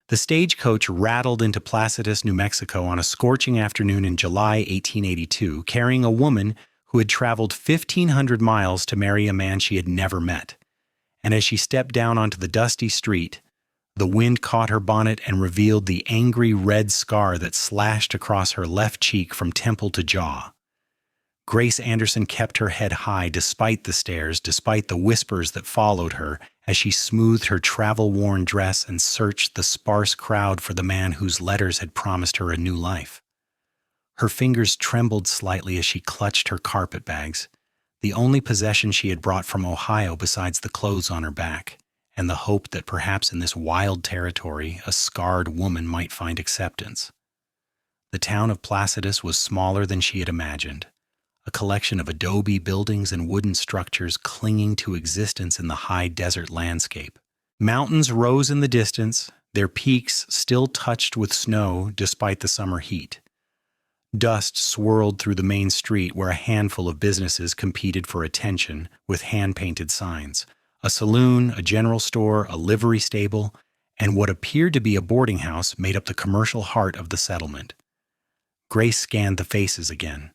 The stagecoach rattled into Placitas, New Mexico on a scorching afternoon in July 1882, carrying a woman who had traveled 1,500 miles to marry a man she had never met. And as she stepped down onto the dusty street, the wind caught her bonnet and revealed the angry red scar that slashed across her left cheek from temple to jaw. Grace Anderson kept her head high despite the stares, despite the whispers that followed her as she smoothed her travel-worn dress and searched the sparse crowd for the man whose letters had promised her a new life. Her fingers trembled slightly as she clutched her carpetbags, the only possession she had brought from Ohio besides the clothes on her back, and the hope that perhaps in this wild territory a scarred woman might find acceptance. The town of Placitas was smaller than she had imagined, a collection of adobe buildings and wooden structures clinging to existence in the high desert landscape. Mountains rose in the distance, their peaks still touched with snow despite the summer heat. Dust swirled through the main street where a handful of businesses competed for attention with hand-painted signs. A saloon, a general store, a livery stable, and what appeared to be a boarding house made up the commercial heart of the settlement. Grace scanned the faces again,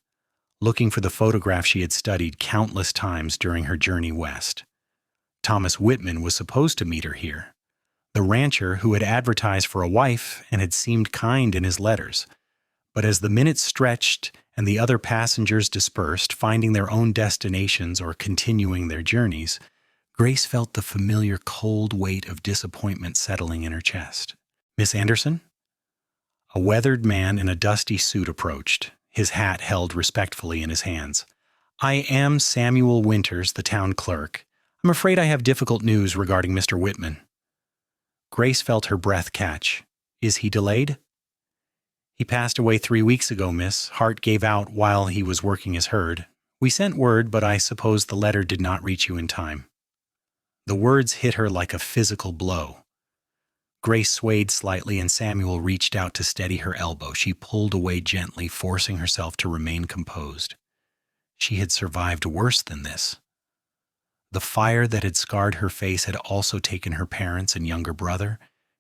looking for the photograph she had studied countless times during her journey west. Thomas Whitman was supposed to meet her here, the rancher who had advertised for a wife and had seemed kind in his letters. But as the minutes stretched and the other passengers dispersed, finding their own destinations or continuing their journeys, Grace felt the familiar cold weight of disappointment settling in her chest. "Miss Anderson?" A weathered man in a dusty suit approached, his hat held respectfully in his hands. "I am Samuel Winters, the town clerk. I'm afraid I have difficult news regarding Mr. Whitman." Grace felt her breath catch. "Is he delayed?" "He passed away 3 weeks ago, miss. Heart gave out while he was working his herd. We sent word, but I suppose the letter did not reach you in time." The words hit her like a physical blow. Grace swayed slightly and Samuel reached out to steady her elbow. She pulled away gently, forcing herself to remain composed. She had survived worse than this. The fire that had scarred her face had also taken her parents and younger brother.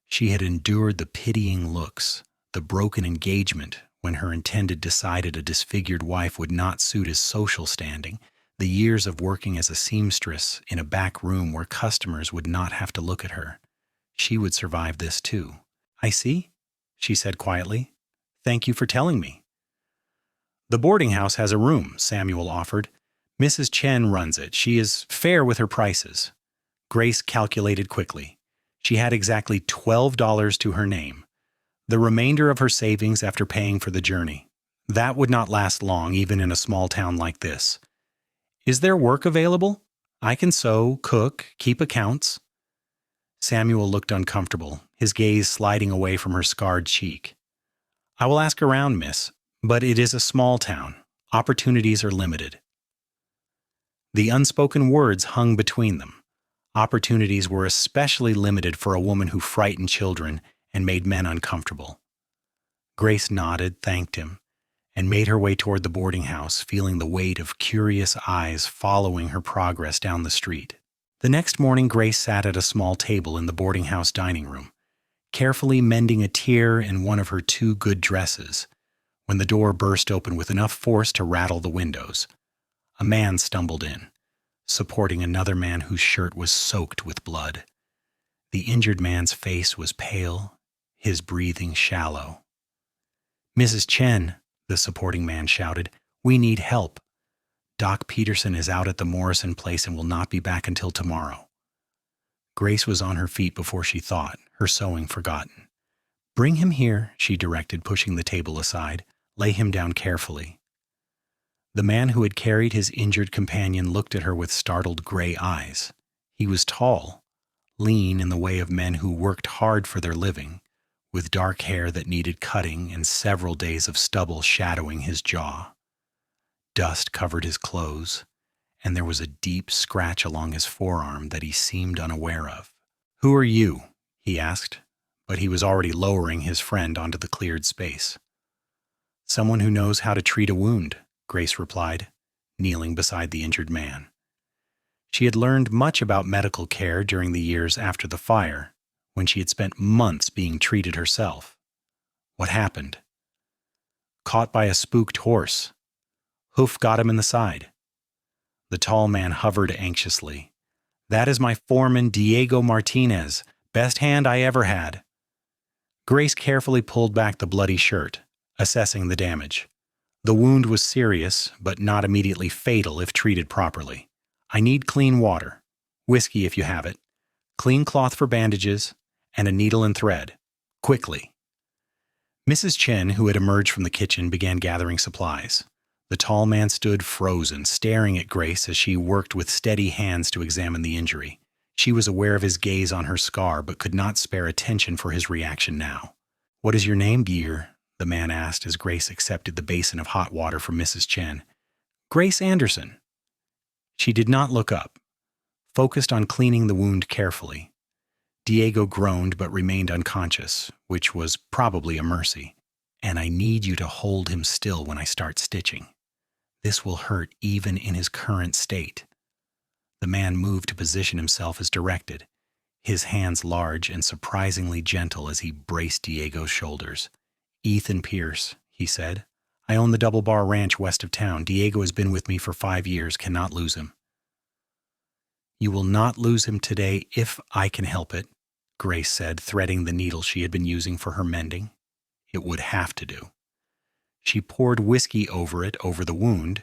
She had endured the pitying looks, the broken engagement when her intended decided a disfigured wife would not suit his social standing, the years of working as a seamstress in a back room where customers would not have to look at her. She would survive this too. "I see," she said quietly. "Thank you for telling me." "The boarding house has a room," Samuel offered. "Mrs. Chen runs it. She is fair with her prices." Grace calculated quickly. She had exactly $12 to her name, the remainder of her savings after paying for the journey. That would not last long, even in a small town like this. "Is there work available? I can sew, cook, keep accounts." Samuel looked uncomfortable, his gaze sliding away from her scarred cheek. "I will ask around, miss, but it is a small town. Opportunities are limited." The unspoken words hung between them. Opportunities were especially limited for a woman who frightened children and made men uncomfortable. Grace nodded, thanked him, and made her way toward the boarding house, feeling the weight of curious eyes following her progress down the street. The next morning, Grace sat at a small table in the boarding house dining room, carefully mending a tear in one of her 2 good dresses, when the door burst open with enough force to rattle the windows. A man stumbled in, supporting another man whose shirt was soaked with blood. The injured man's face was pale, his breathing shallow. "Mrs. Chen," the supporting man shouted, "we need help. Doc Peterson is out at the Morrison place and will not be back until tomorrow." Grace was on her feet before she thought, her sewing forgotten. "Bring him here," she directed, pushing the table aside. "Lay him down carefully." The man who had carried his injured companion looked at her with startled gray eyes. He was tall, lean in the way of men who worked hard for their living, with dark hair that needed cutting and several days of stubble shadowing his jaw. Dust covered his clothes, and there was a deep scratch along his forearm that he seemed unaware of. "Who are you?" he asked, but he was already lowering his friend onto the cleared space. "Someone who knows how to treat a wound," Grace replied, kneeling beside the injured man. She had learned much about medical care during the years after the fire, when she had spent months being treated herself. What happened? Caught by a spooked horse. Hoof got him in the side. The tall man hovered anxiously. That is my foreman, Diego Martinez. Best hand I ever had. Grace carefully pulled back the bloody shirt, assessing the damage. The wound was serious, but not immediately fatal if treated properly. I need clean water, whiskey if you have it, clean cloth for bandages, and a needle and thread. Quickly. Mrs. Chen, who had emerged from the kitchen, began gathering supplies. The tall man stood frozen, staring at Grace as she worked with steady hands to examine the injury. She was aware of his gaze on her scar, but could not spare attention for his reaction now. What is your name, dear? The man asked as Grace accepted the basin of hot water from Mrs. Chen. Grace Anderson. She did not look up, focused on cleaning the wound carefully. Diego groaned but remained unconscious, which was probably a mercy. And I need you to hold him still when I start stitching. This will hurt even in his current state. The man moved to position himself as directed, his hands large and surprisingly gentle as he braced Diego's shoulders. Ethan Pierce, he said. I own the Double Bar Ranch west of town. Diego has been with me for 5 years, cannot lose him. You will not lose him today if I can help it, Grace said, threading the needle she had been using for her mending. It would have to do. She poured whiskey over the wound,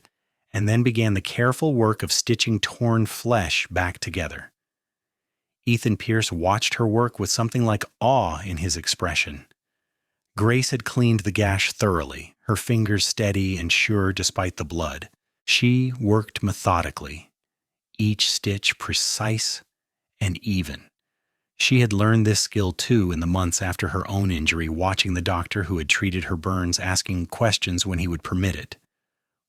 and then began the careful work of stitching torn flesh back together. Ethan Pierce watched her work with something like awe in his expression. Grace had cleaned the gash thoroughly, her fingers steady and sure despite the blood. She worked methodically, each stitch precise and even. She had learned this skill too in the months after her own injury, watching the doctor who had treated her burns asking questions when he would permit it.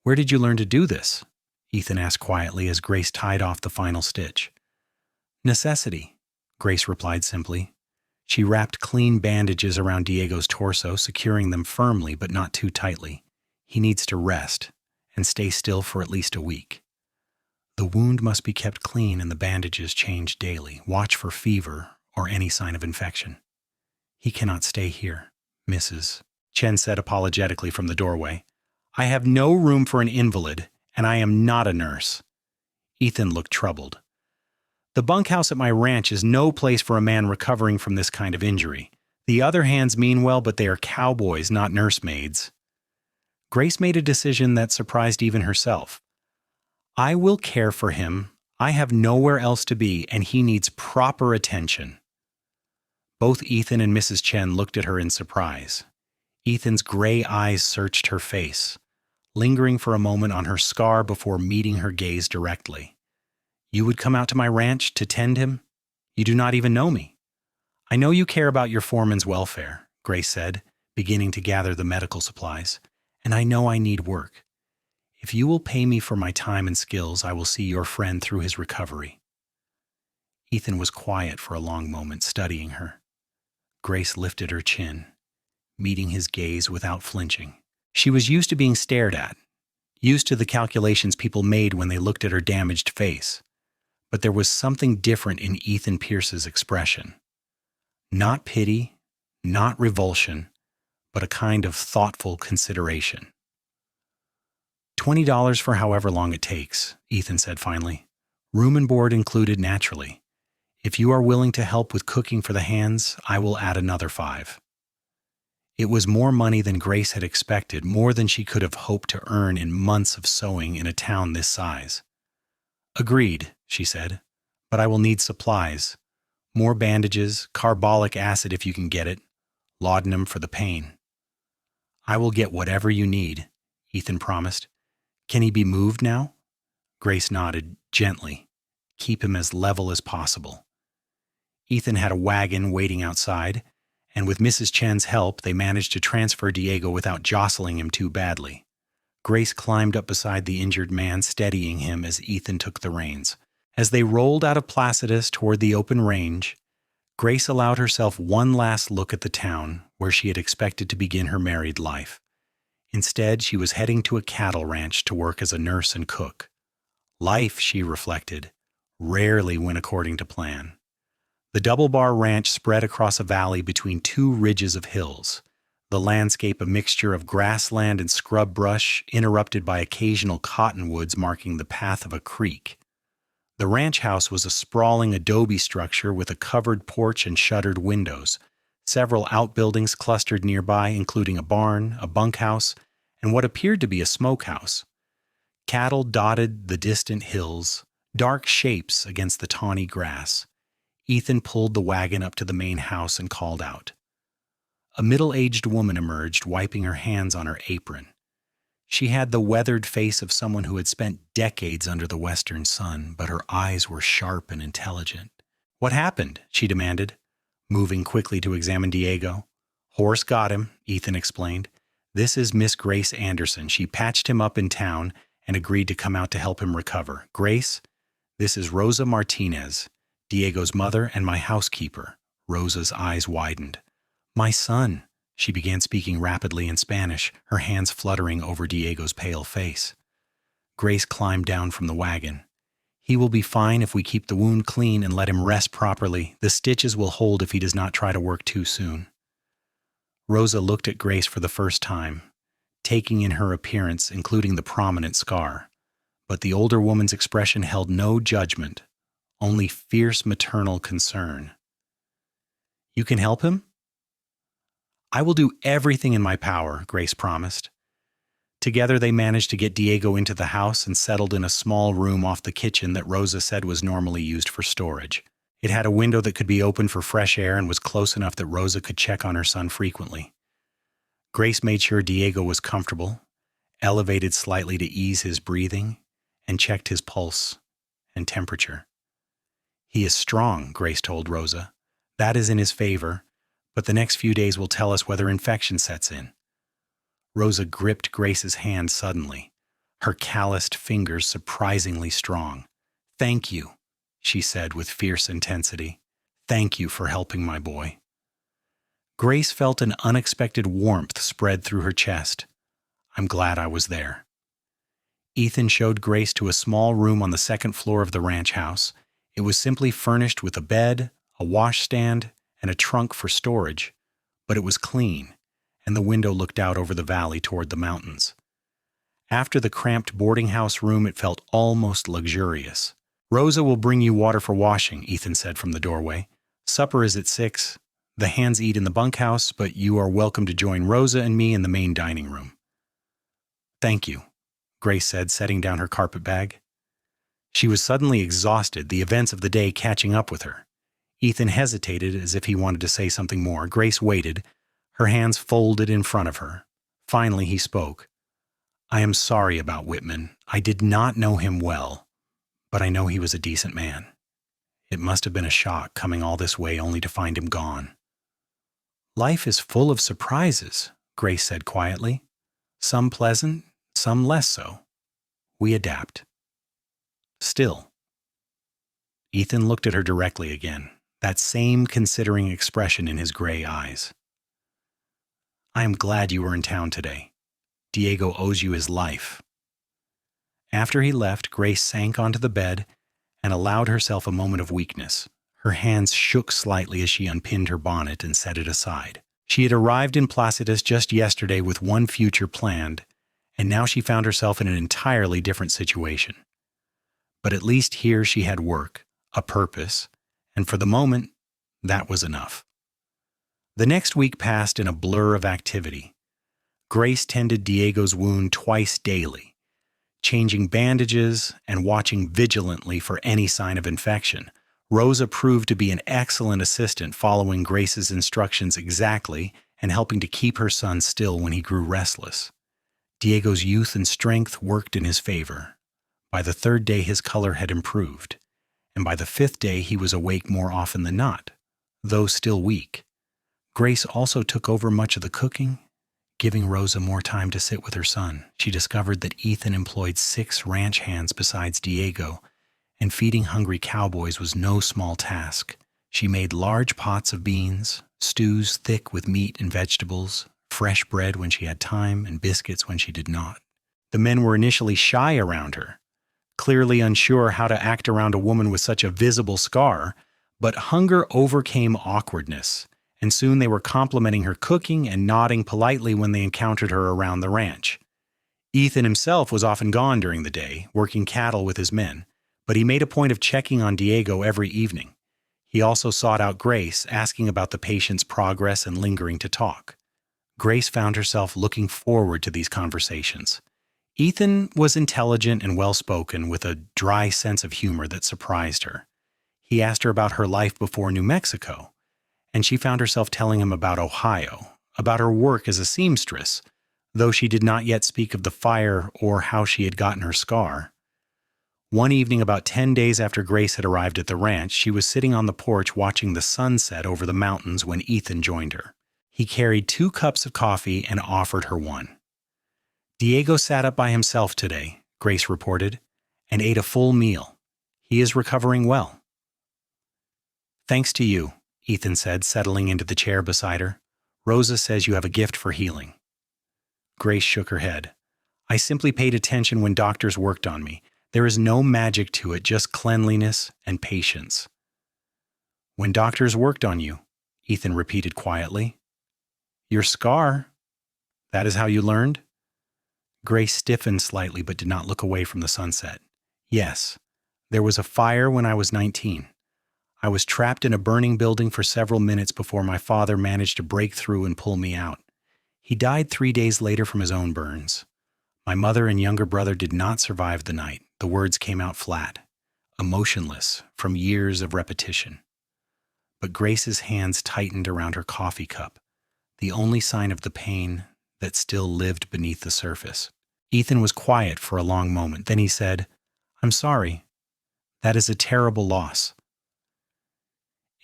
Where did you learn to do this? Ethan asked quietly as Grace tied off the final stitch. Necessity, Grace replied simply. She wrapped clean bandages around Diego's torso, securing them firmly but not too tightly. He needs to rest and stay still for at least a week. The wound must be kept clean and the bandages changed daily. Watch for fever or any sign of infection. He cannot stay here, Mrs. Chen said apologetically from the doorway. I have no room for an invalid, and I am not a nurse. Ethan looked troubled. The bunkhouse at my ranch is no place for a man recovering from this kind of injury. The other hands mean well, but they are cowboys, not nursemaids. Grace made a decision that surprised even herself. I will care for him. I have nowhere else to be, and he needs proper attention. Both Ethan and Mrs. Chen looked at her in surprise. Ethan's gray eyes searched her face, lingering for a moment on her scar before meeting her gaze directly. You would come out to my ranch to tend him? You do not even know me. I know you care about your foreman's welfare, Grace said, beginning to gather the medical supplies, and I know I need work. If you will pay me for my time and skills, I will see your friend through his recovery. Ethan was quiet for a long moment, studying her. Grace lifted her chin, meeting his gaze without flinching. She was used to being stared at, used to the calculations people made when they looked at her damaged face. But there was something different in Ethan Pierce's expression. Not pity, not revulsion, but a kind of thoughtful consideration. $20 for however long it takes, Ethan said finally. Room and board included naturally. If you are willing to help with cooking for the hands, I will add another $5. It was more money than Grace had expected, more than she could have hoped to earn in months of sewing in a town this size. Agreed, she said, but I will need supplies. More bandages, carbolic acid if you can get it, laudanum for the pain. I will get whatever you need, Ethan promised. Can he be moved now? Grace nodded, gently. Keep him as level as possible. Ethan had a wagon waiting outside, and with Mrs. Chen's help, they managed to transfer Diego without jostling him too badly. Grace climbed up beside the injured man, steadying him as Ethan took the reins. As they rolled out of Placitas toward the open range, Grace allowed herself one last look at the town where she had expected to begin her married life. Instead, she was heading to a cattle ranch to work as a nurse and cook. Life, she reflected, rarely went according to plan. The Double Bar Ranch spread across a valley between two ridges of hills, the landscape a mixture of grassland and scrub brush, interrupted by occasional cottonwoods marking the path of a creek. The ranch house was a sprawling adobe structure with a covered porch and shuttered windows. Several outbuildings clustered nearby, including a barn, a bunkhouse, and what appeared to be a smokehouse. Cattle dotted the distant hills, dark shapes against the tawny grass. Ethan pulled the wagon up to the main house and called out. A middle-aged woman emerged, wiping her hands on her apron. She had the weathered face of someone who had spent decades under the western sun, but her eyes were sharp and intelligent. "What happened?" she demanded, moving quickly to examine Diego. "Horse got him," Ethan explained. "This is Miss Grace Anderson. She patched him up in town and agreed to come out to help him recover. Grace, this is Rosa Martinez, Diego's mother and my housekeeper." Rosa's eyes widened. "My son," she began speaking rapidly in Spanish, her hands fluttering over Diego's pale face. Grace climbed down from the wagon. "He will be fine if we keep the wound clean and let him rest properly. The stitches will hold if he does not try to work too soon." Rosa looked at Grace for the first time, taking in her appearance, including the prominent scar. But the older woman's expression held no judgment, only fierce maternal concern. "You can help him?" "I will do everything in my power," Grace promised. Together they managed to get Diego into the house and settled in a small room off the kitchen that Rosa said was normally used for storage. It had a window that could be opened for fresh air and was close enough that Rosa could check on her son frequently. Grace made sure Diego was comfortable, elevated slightly to ease his breathing, and checked his pulse and temperature. "He is strong," Grace told Rosa. "That is in his favor, but the next few days will tell us whether infection sets in." Rosa gripped Grace's hand suddenly, her calloused fingers surprisingly strong. "Thank you," she said with fierce intensity. "Thank you for helping my boy." Grace felt an unexpected warmth spread through her chest. "I'm glad I was there." Ethan showed Grace to a small room on the second floor of the ranch house. It was simply furnished with a bed, a washstand, and a trunk for storage, but it was clean, and the window looked out over the valley toward the mountains. After the cramped boarding house room, it felt almost luxurious. "Rosa will bring you water for washing," Ethan said from the doorway. "Supper is at 6. The hands eat in the bunkhouse, but you are welcome to join Rosa and me in the main dining room." "Thank you," Grace said, setting down her carpet bag. She was suddenly exhausted, the events of the day catching up with her. Ethan hesitated as if he wanted to say something more. Grace waited, her hands folded in front of her. Finally, he spoke. "I am sorry about Whitman. I did not know him well, but I know he was a decent man. It must have been a shock coming all this way only to find him gone." "Life is full of surprises," Grace said quietly. "Some pleasant, some less so. We adapt." "Still." Ethan looked at her directly again, that same considering expression in his gray eyes. "I am glad you were in town today. Diego owes you his life." After he left, Grace sank onto the bed and allowed herself a moment of weakness. Her hands shook slightly as she unpinned her bonnet and set it aside. She had arrived in Placitas just yesterday with one future planned, and now she found herself in an entirely different situation. But at least here she had work, a purpose, and for the moment, that was enough. The next week passed in a blur of activity. Grace tended Diego's wound twice daily, changing bandages and watching vigilantly for any sign of infection. Rosa proved to be an excellent assistant, following Grace's instructions exactly and helping to keep her son still when he grew restless. Diego's youth and strength worked in his favor. By the 3rd day, his color had improved, and by the 5th day, he was awake more often than not, though still weak. Grace also took over much of the cooking, giving Rosa more time to sit with her son. She discovered that Ethan employed 6 ranch hands besides Diego, and feeding hungry cowboys was no small task. She made large pots of beans, stews thick with meat and vegetables, fresh bread when she had time, and biscuits when she did not. The men were initially shy around her, clearly unsure how to act around a woman with such a visible scar, But hunger overcame awkwardness, and soon they were complimenting her cooking and nodding politely when they encountered her around the ranch. Ethan himself was often gone during the day, working cattle with his men, but he made a point of checking on Diego every evening. He also sought out Grace, asking about the patient's progress and lingering to talk. Grace found herself looking forward to these conversations. Ethan was intelligent and well-spoken, with a dry sense of humor that surprised her. He asked her about her life before New Mexico, and she found herself telling him about Ohio, about her work as a seamstress, though she did not yet speak of the fire or how she had gotten her scar. One evening, about 10 days after Grace had arrived at the ranch, she was sitting on the porch watching the sun set over the mountains when Ethan joined her. He carried 2 cups of coffee and offered her one. "Diego sat up by himself today," Grace reported, "and ate a full meal. He is recovering well." "Thanks to you," Ethan said, settling into the chair beside her. "Rosa says you have a gift for healing." Grace shook her head. "I simply paid attention when doctors worked on me. There is no magic to it, just cleanliness and patience." "When doctors worked on you," Ethan repeated quietly. "Your scar. That is how you learned?" Grace stiffened slightly but did not look away from the sunset. "Yes. There was a fire when I was 19. I was trapped in a burning building for several minutes before my father managed to break through and pull me out. He died 3 days later from his own burns. My mother and younger brother did not survive the night." The words came out flat, emotionless, from years of repetition. But Grace's hands tightened around her coffee cup, the only sign of the pain that still lived beneath the surface. Ethan was quiet for a long moment. Then he said, "I'm sorry. That is a terrible loss."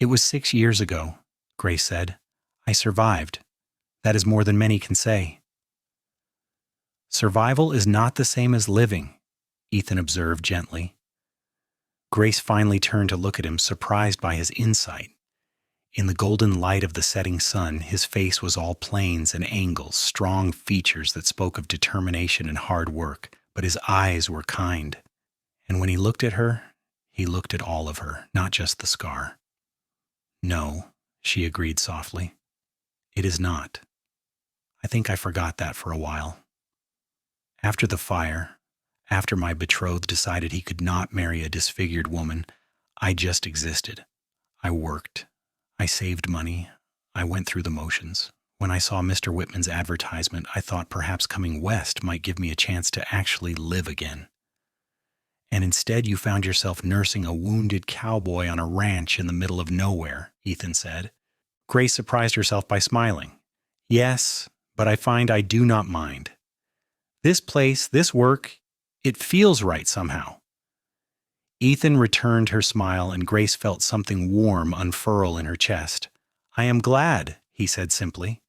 "It was 6 years ago," Grace said. "I survived. That is more than many can say." "Survival is not the same as living," Ethan observed gently. Grace finally turned to look at him, surprised by his insight. In the golden light of the setting sun, his face was all planes and angles, strong features that spoke of determination and hard work, but his eyes were kind. And when he looked at her, he looked at all of her, not just the scar. "No," she agreed softly. "It is not. I think I forgot that for a while. After the fire, after my betrothed decided he could not marry a disfigured woman, I just existed. I worked. I saved money. I went through the motions. When I saw Mr. Whitman's advertisement, I thought perhaps coming west might give me a chance to actually live again. And instead you found yourself nursing a wounded cowboy on a ranch in the middle of nowhere," Ethan said. Grace surprised herself by smiling. "Yes, but I find I do not mind. This place, this work, it feels right somehow." Ethan returned her smile, and Grace felt something warm unfurl in her chest. "I am glad," he said simply.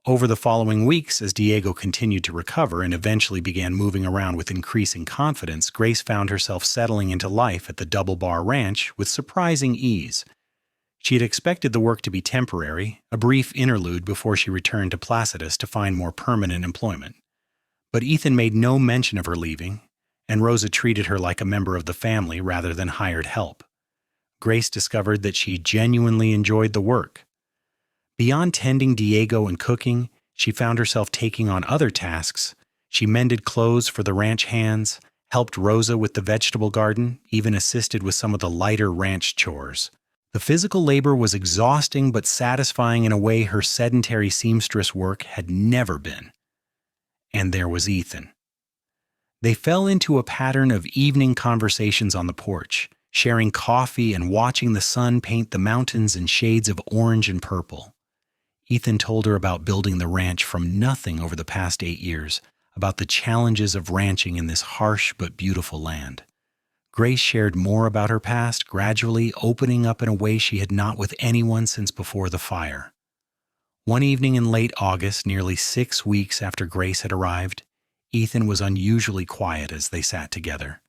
Over the following weeks, as Diego continued to recover and eventually began moving around with increasing confidence, Grace found herself settling into life at the Double Bar Ranch with surprising ease. She had expected the work to be temporary, a brief interlude before she returned to Placitas to find more permanent employment. But Ethan made no mention of her leaving, and Rosa treated her like a member of the family rather than hired help. Grace discovered that she genuinely enjoyed the work. Beyond tending Diego and cooking, she found herself taking on other tasks. She mended clothes for the ranch hands, helped Rosa with the vegetable garden, even assisted with some of the lighter ranch chores. The physical labor was exhausting but satisfying in a way her sedentary seamstress work had never been. And there was Ethan. They fell into a pattern of evening conversations on the porch, sharing coffee and watching the sun paint the mountains in shades of orange and purple. Ethan told her about building the ranch from nothing over the past 8 years, about the challenges of ranching in this harsh but beautiful land. Grace shared more about her past, gradually opening up in a way she had not with anyone since before the fire. One evening in late August, nearly 6 weeks after Grace had arrived, Ethan was unusually quiet as they sat together.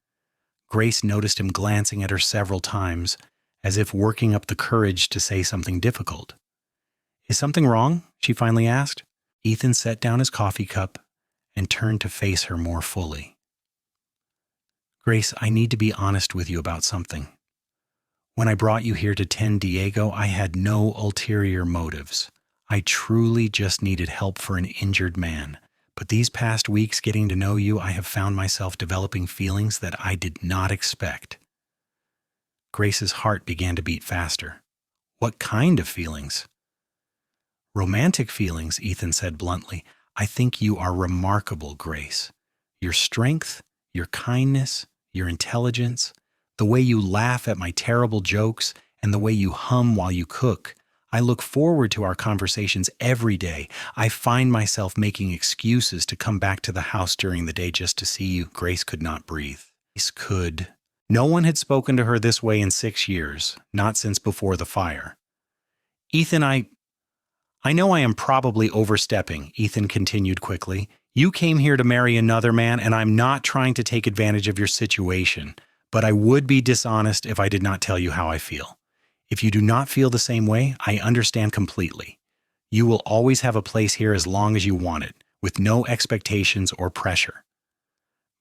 Grace noticed him glancing at her several times, as if working up the courage to say something difficult. "Is something wrong?" she finally asked. Ethan set down his coffee cup and turned to face her more fully. "Grace, I need to be honest with you about something. When I brought you here to tend Diego, I had no ulterior motives. I truly just needed help for an injured man. But these past weeks getting to know you, I have found myself developing feelings that I did not expect. Grace's heart began to beat faster. What kind of feelings? Romantic feelings, Ethan said bluntly. I think you are remarkable, Grace. Your strength, your kindness, your intelligence, the way you laugh at my terrible jokes, and the way you hum while you cook. I look forward to our conversations every day. I find myself making excuses to come back to the house during the day just to see you. Grace could not breathe. Grace could. No one had spoken to her this way in 6 years, not since before the fire. Ethan, I know I am probably overstepping, Ethan continued quickly. You came here to marry another man, and I'm not trying to take advantage of your situation, but I would be dishonest if I did not tell you how I feel. If you do not feel the same way, I understand completely. You will always have a place here as long as you want it, with no expectations or pressure.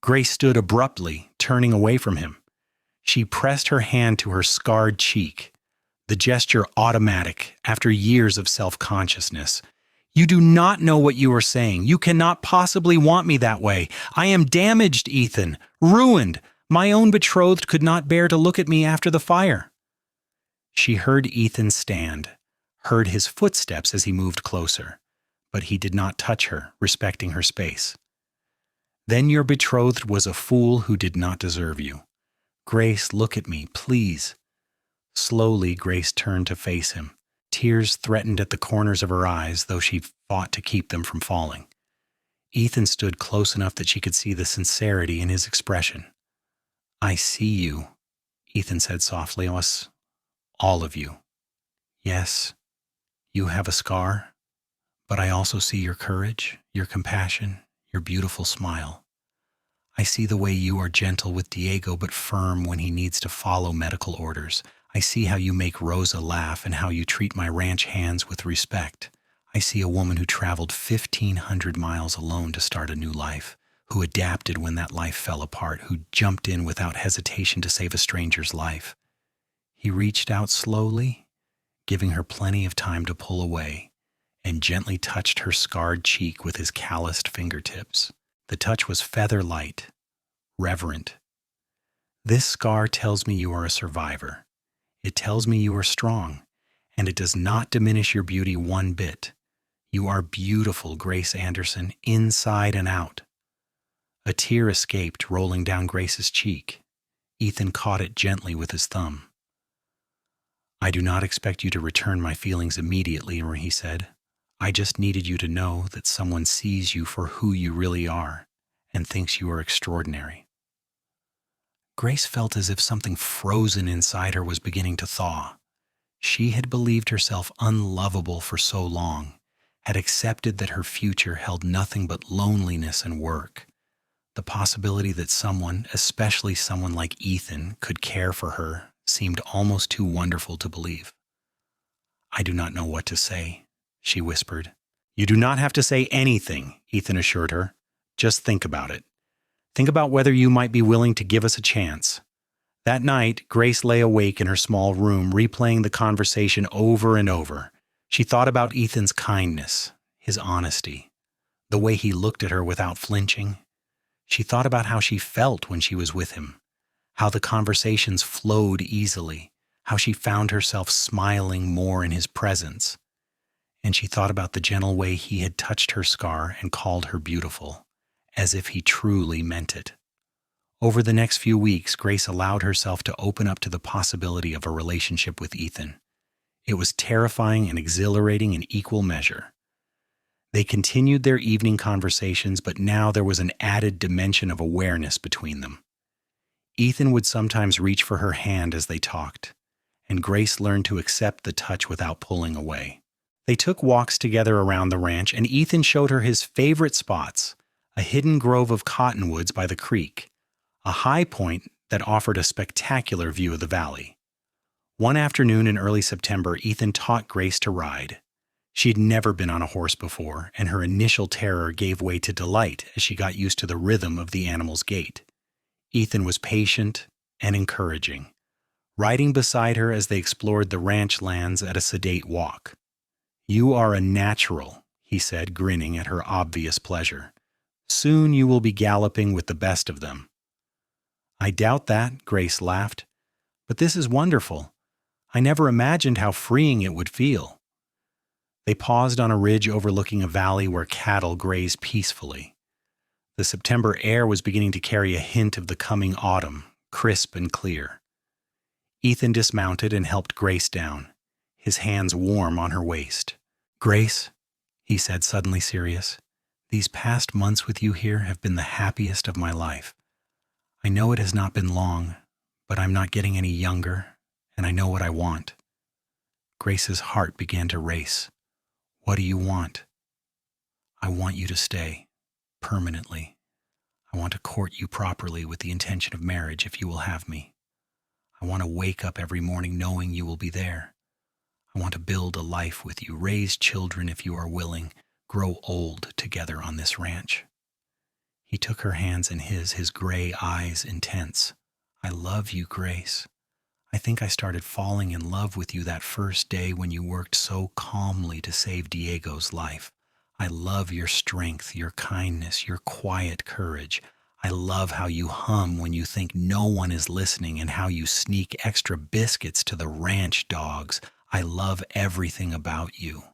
Grace stood abruptly, turning away from him. She pressed her hand to her scarred cheek, the gesture automatic after years of self-consciousness. You do not know what you are saying. You cannot possibly want me that way. I am damaged, Ethan, ruined. My own betrothed could not bear to look at me after the fire. She heard Ethan stand, heard his footsteps as he moved closer, but he did not touch her, respecting her space. Then your betrothed was a fool who did not deserve you. Grace, look at me, please. Slowly, Grace turned to face him. Tears threatened at the corners of her eyes, though she fought to keep them from falling. Ethan stood close enough that she could see the sincerity in his expression. I see you, Ethan said softly, us, all of you. Yes, you have a scar, but I also see your courage, your compassion, your beautiful smile. I see the way you are gentle with Diego but firm when he needs to follow medical orders. I see how you make Rosa laugh and how you treat my ranch hands with respect. I see a woman who traveled 1,500 miles alone to start a new life, who adapted when that life fell apart, who jumped in without hesitation to save a stranger's life. He reached out slowly, giving her plenty of time to pull away, and gently touched her scarred cheek with his calloused fingertips. The touch was feather-light, reverent. This scar tells me you are a survivor. It tells me you are strong, and it does not diminish your beauty one bit. You are beautiful, Grace Anderson, inside and out. A tear escaped, rolling down Grace's cheek. Ethan caught it gently with his thumb. I do not expect you to return my feelings immediately, he said. I just needed you to know that someone sees you for who you really are and thinks you are extraordinary. Grace felt as if something frozen inside her was beginning to thaw. She had believed herself unlovable for so long, had accepted that her future held nothing but loneliness and work. The possibility that someone, especially someone like Ethan, could care for her seemed almost too wonderful to believe. I do not know what to say, she whispered. You do not have to say anything, Ethan assured her. Just think about it. Think about whether you might be willing to give us a chance. That night, Grace lay awake in her small room, replaying the conversation over and over. She thought about Ethan's kindness, his honesty, the way he looked at her without flinching. She thought about how she felt when she was with him, how the conversations flowed easily, how she found herself smiling more in his presence. And she thought about the gentle way he had touched her scar and called her beautiful, as if he truly meant it. Over the next few weeks, Grace allowed herself to open up to the possibility of a relationship with Ethan. It was terrifying and exhilarating in equal measure. They continued their evening conversations, but now there was an added dimension of awareness between them. Ethan would sometimes reach for her hand as they talked, and Grace learned to accept the touch without pulling away. They took walks together around the ranch, and Ethan showed her his favorite spots, a hidden grove of cottonwoods by the creek, a high point that offered a spectacular view of the valley. One afternoon in early September, Ethan taught Grace to ride. She had never been on a horse before, and her initial terror gave way to delight as she got used to the rhythm of the animal's gait. Ethan was patient and encouraging, riding beside her as they explored the ranch lands at a sedate walk. "You are a natural," he said, grinning at her obvious pleasure. "Soon you will be galloping with the best of them." "I doubt that," Grace laughed. "But this is wonderful. I never imagined how freeing it would feel." They paused on a ridge overlooking a valley where cattle grazed peacefully. The September air was beginning to carry a hint of the coming autumn, crisp and clear. Ethan dismounted and helped Grace down, his hands warm on her waist. "Grace," he said, suddenly serious, "these past months with you here have been the happiest of my life. I know it has not been long, but I'm not getting any younger, and I know what I want." Grace's heart began to race. "What do you want?" "I want you to stay, permanently. I want to court you properly with the intention of marriage if you will have me. I want to wake up every morning knowing you will be there. I want to build a life with you, raise children if you are willing, grow old together on this ranch." He took her hands in his gray eyes intense. "I love you, Grace. I think I started falling in love with you that first day when you worked so calmly to save Diego's life. I love your strength, your kindness, your quiet courage. I love how you hum when you think no one is listening and how you sneak extra biscuits to the ranch dogs. I love everything about you."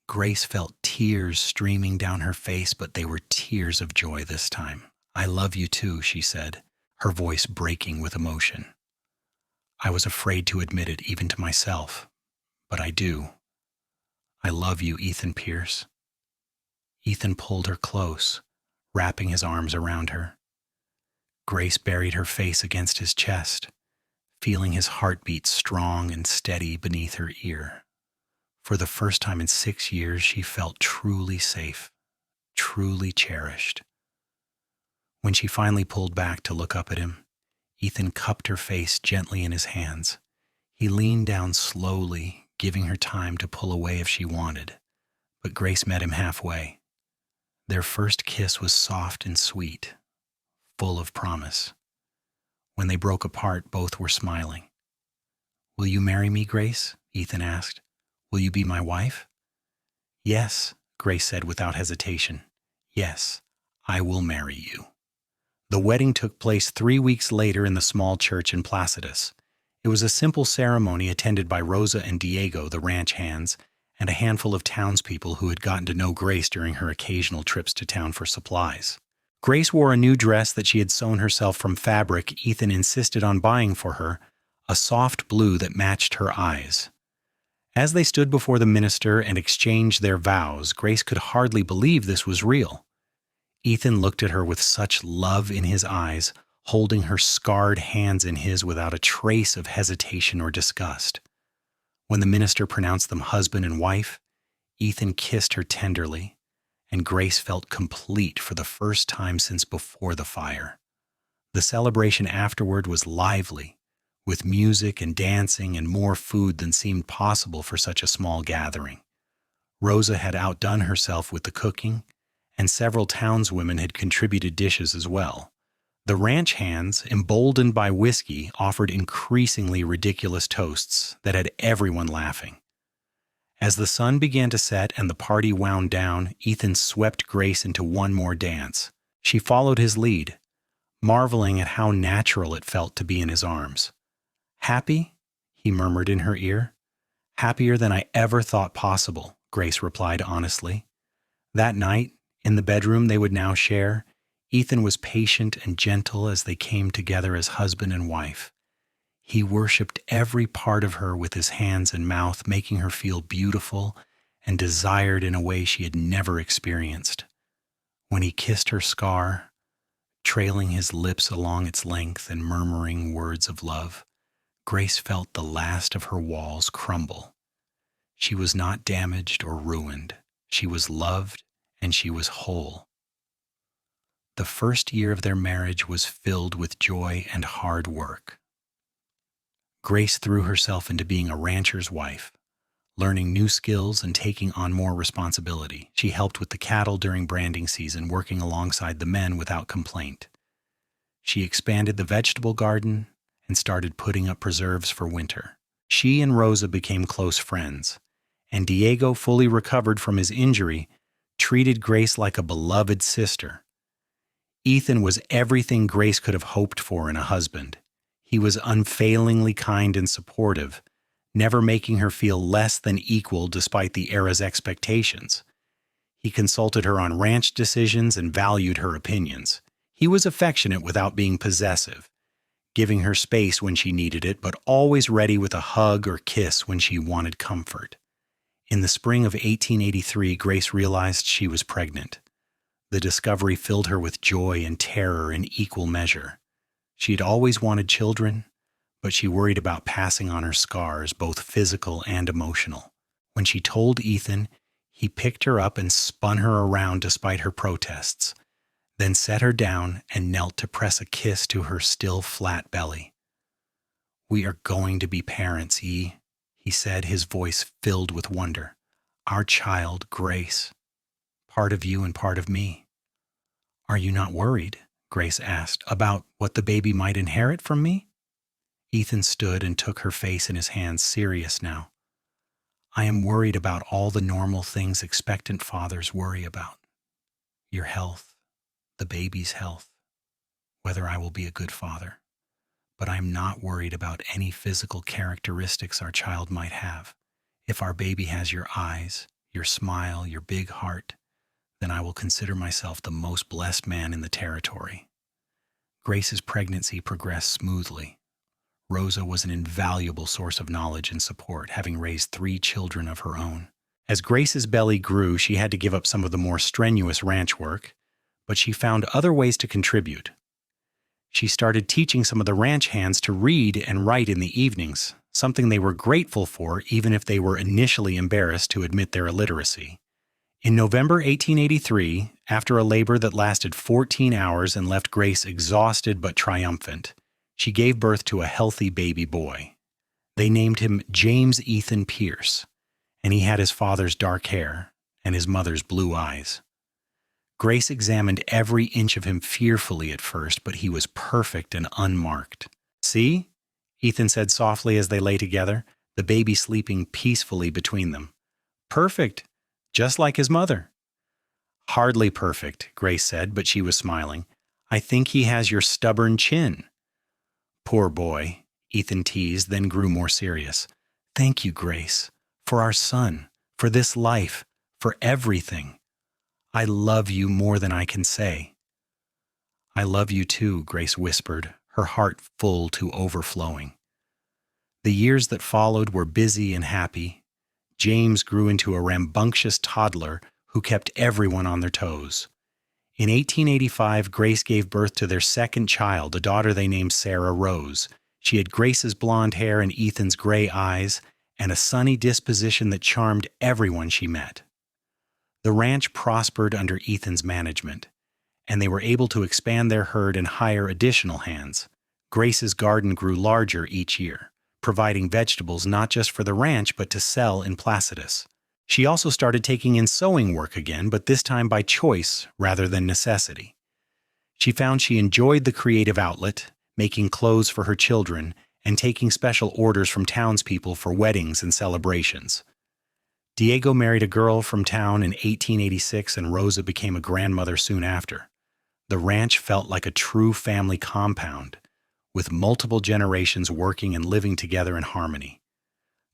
Grace felt tears streaming down her face, but they were tears of joy this time. "I love you too," she said, her voice breaking with emotion. "I was afraid to admit it even to myself, but I do. I love you, Ethan Pierce." Ethan pulled her close, wrapping his arms around her. Grace buried her face against his chest, feeling his heartbeat strong and steady beneath her ear. For the first time in 6 years, she felt truly safe, truly cherished. When she finally pulled back to look up at him, Ethan cupped her face gently in his hands. He leaned down slowly, giving her time to pull away if she wanted, but Grace met him halfway. Their first kiss was soft and sweet, full of promise. When they broke apart, both were smiling. "Will you marry me, Grace?" Ethan asked. "Will you be my wife?" "Yes," Grace said without hesitation. "Yes, I will marry you." The wedding took place 3 weeks later in the small church in Placitas. It was a simple ceremony attended by Rosa and Diego, the ranch hands, and a handful of townspeople who had gotten to know Grace during her occasional trips to town for supplies. Grace wore a new dress that she had sewn herself from fabric Ethan insisted on buying for her, a soft blue that matched her eyes. As they stood before the minister and exchanged their vows, Grace could hardly believe this was real. Ethan looked at her with such love in his eyes, holding her scarred hands in his without a trace of hesitation or disgust. When the minister pronounced them husband and wife, Ethan kissed her tenderly, and Grace felt complete for the first time since before the fire. The celebration afterward was lively, with music and dancing and more food than seemed possible for such a small gathering. Rosa had outdone herself with the cooking, and several townswomen had contributed dishes as well. The ranch hands, emboldened by whiskey, offered increasingly ridiculous toasts that had everyone laughing. As the sun began to set and the party wound down, Ethan swept Grace into one more dance. She followed his lead, marveling at how natural it felt to be in his arms. "Happy?" he murmured in her ear. "Happier than I ever thought possible," Grace replied honestly. That night, in the bedroom they would now share, Ethan was patient and gentle as they came together as husband and wife. He worshipped every part of her with his hands and mouth, making her feel beautiful and desired in a way she had never experienced. When he kissed her scar, trailing his lips along its length and murmuring words of love, Grace felt the last of her walls crumble. She was not damaged or ruined. She was loved and she was whole. The first year of their marriage was filled with joy and hard work. Grace threw herself into being a rancher's wife, learning new skills and taking on more responsibility. She helped with the cattle during branding season, working alongside the men without complaint. She expanded the vegetable garden and started putting up preserves for winter. She and Rosa became close friends, and Diego, fully recovered from his injury, treated Grace like a beloved sister. Ethan was everything Grace could have hoped for in a husband. He was unfailingly kind and supportive, never making her feel less than equal despite the era's expectations. He consulted her on ranch decisions and valued her opinions. He was affectionate without being possessive, giving her space when she needed it, but always ready with a hug or kiss when she wanted comfort. In the spring of 1883, Grace realized she was pregnant. The discovery filled her with joy and terror in equal measure. She had always wanted children, but she worried about passing on her scars, both physical and emotional. When she told Ethan, he picked her up and spun her around despite her protests, then set her down and knelt to press a kiss to her still flat belly. "We are going to be parents, he said, his voice filled with wonder. "Our child, Grace. Part of you and part of me." "Are you not worried," Grace asked, "about what the baby might inherit from me?" Ethan stood and took her face in his hands, serious now. "I am worried about all the normal things expectant fathers worry about. Your health, the baby's health, whether I will be a good father. But I am not worried about any physical characteristics our child might have. If our baby has your eyes, your smile, your big heart, then I will consider myself the most blessed man in the territory." Grace's pregnancy progressed smoothly. Rosa was an invaluable source of knowledge and support, having raised 3 children of her own. As Grace's belly grew, she had to give up some of the more strenuous ranch work, but she found other ways to contribute. She started teaching some of the ranch hands to read and write in the evenings, something they were grateful for even if they were initially embarrassed to admit their illiteracy. In November 1883, after a labor that lasted 14 hours and left Grace exhausted but triumphant, she gave birth to a healthy baby boy. They named him James Ethan Pierce, and he had his father's dark hair and his mother's blue eyes. Grace examined every inch of him fearfully at first, but he was perfect and unmarked. "See?" Ethan said softly as they lay together, the baby sleeping peacefully between them. "Perfect, just like his mother." "Hardly perfect," Grace said, but she was smiling. "I think he has your stubborn chin." "Poor boy," Ethan teased, then grew more serious. "Thank you, Grace, for our son, for this life, for everything. I love you more than I can say." "I love you too," Grace whispered, her heart full to overflowing. The years that followed were busy and happy. James grew into a rambunctious toddler who kept everyone on their toes. In 1885, Grace gave birth to their second child, a daughter they named Sarah Rose. She had Grace's blonde hair and Ethan's gray eyes, and a sunny disposition that charmed everyone she met. The ranch prospered under Ethan's management, and they were able to expand their herd and hire additional hands. Grace's garden grew larger each year, providing vegetables not just for the ranch but to sell in Placitas. She also started taking in sewing work again, but this time by choice rather than necessity. She found she enjoyed the creative outlet, making clothes for her children, and taking special orders from townspeople for weddings and celebrations. Diego married a girl from town in 1886, and Rosa became a grandmother soon after. The ranch felt like a true family compound, with multiple generations working and living together in harmony.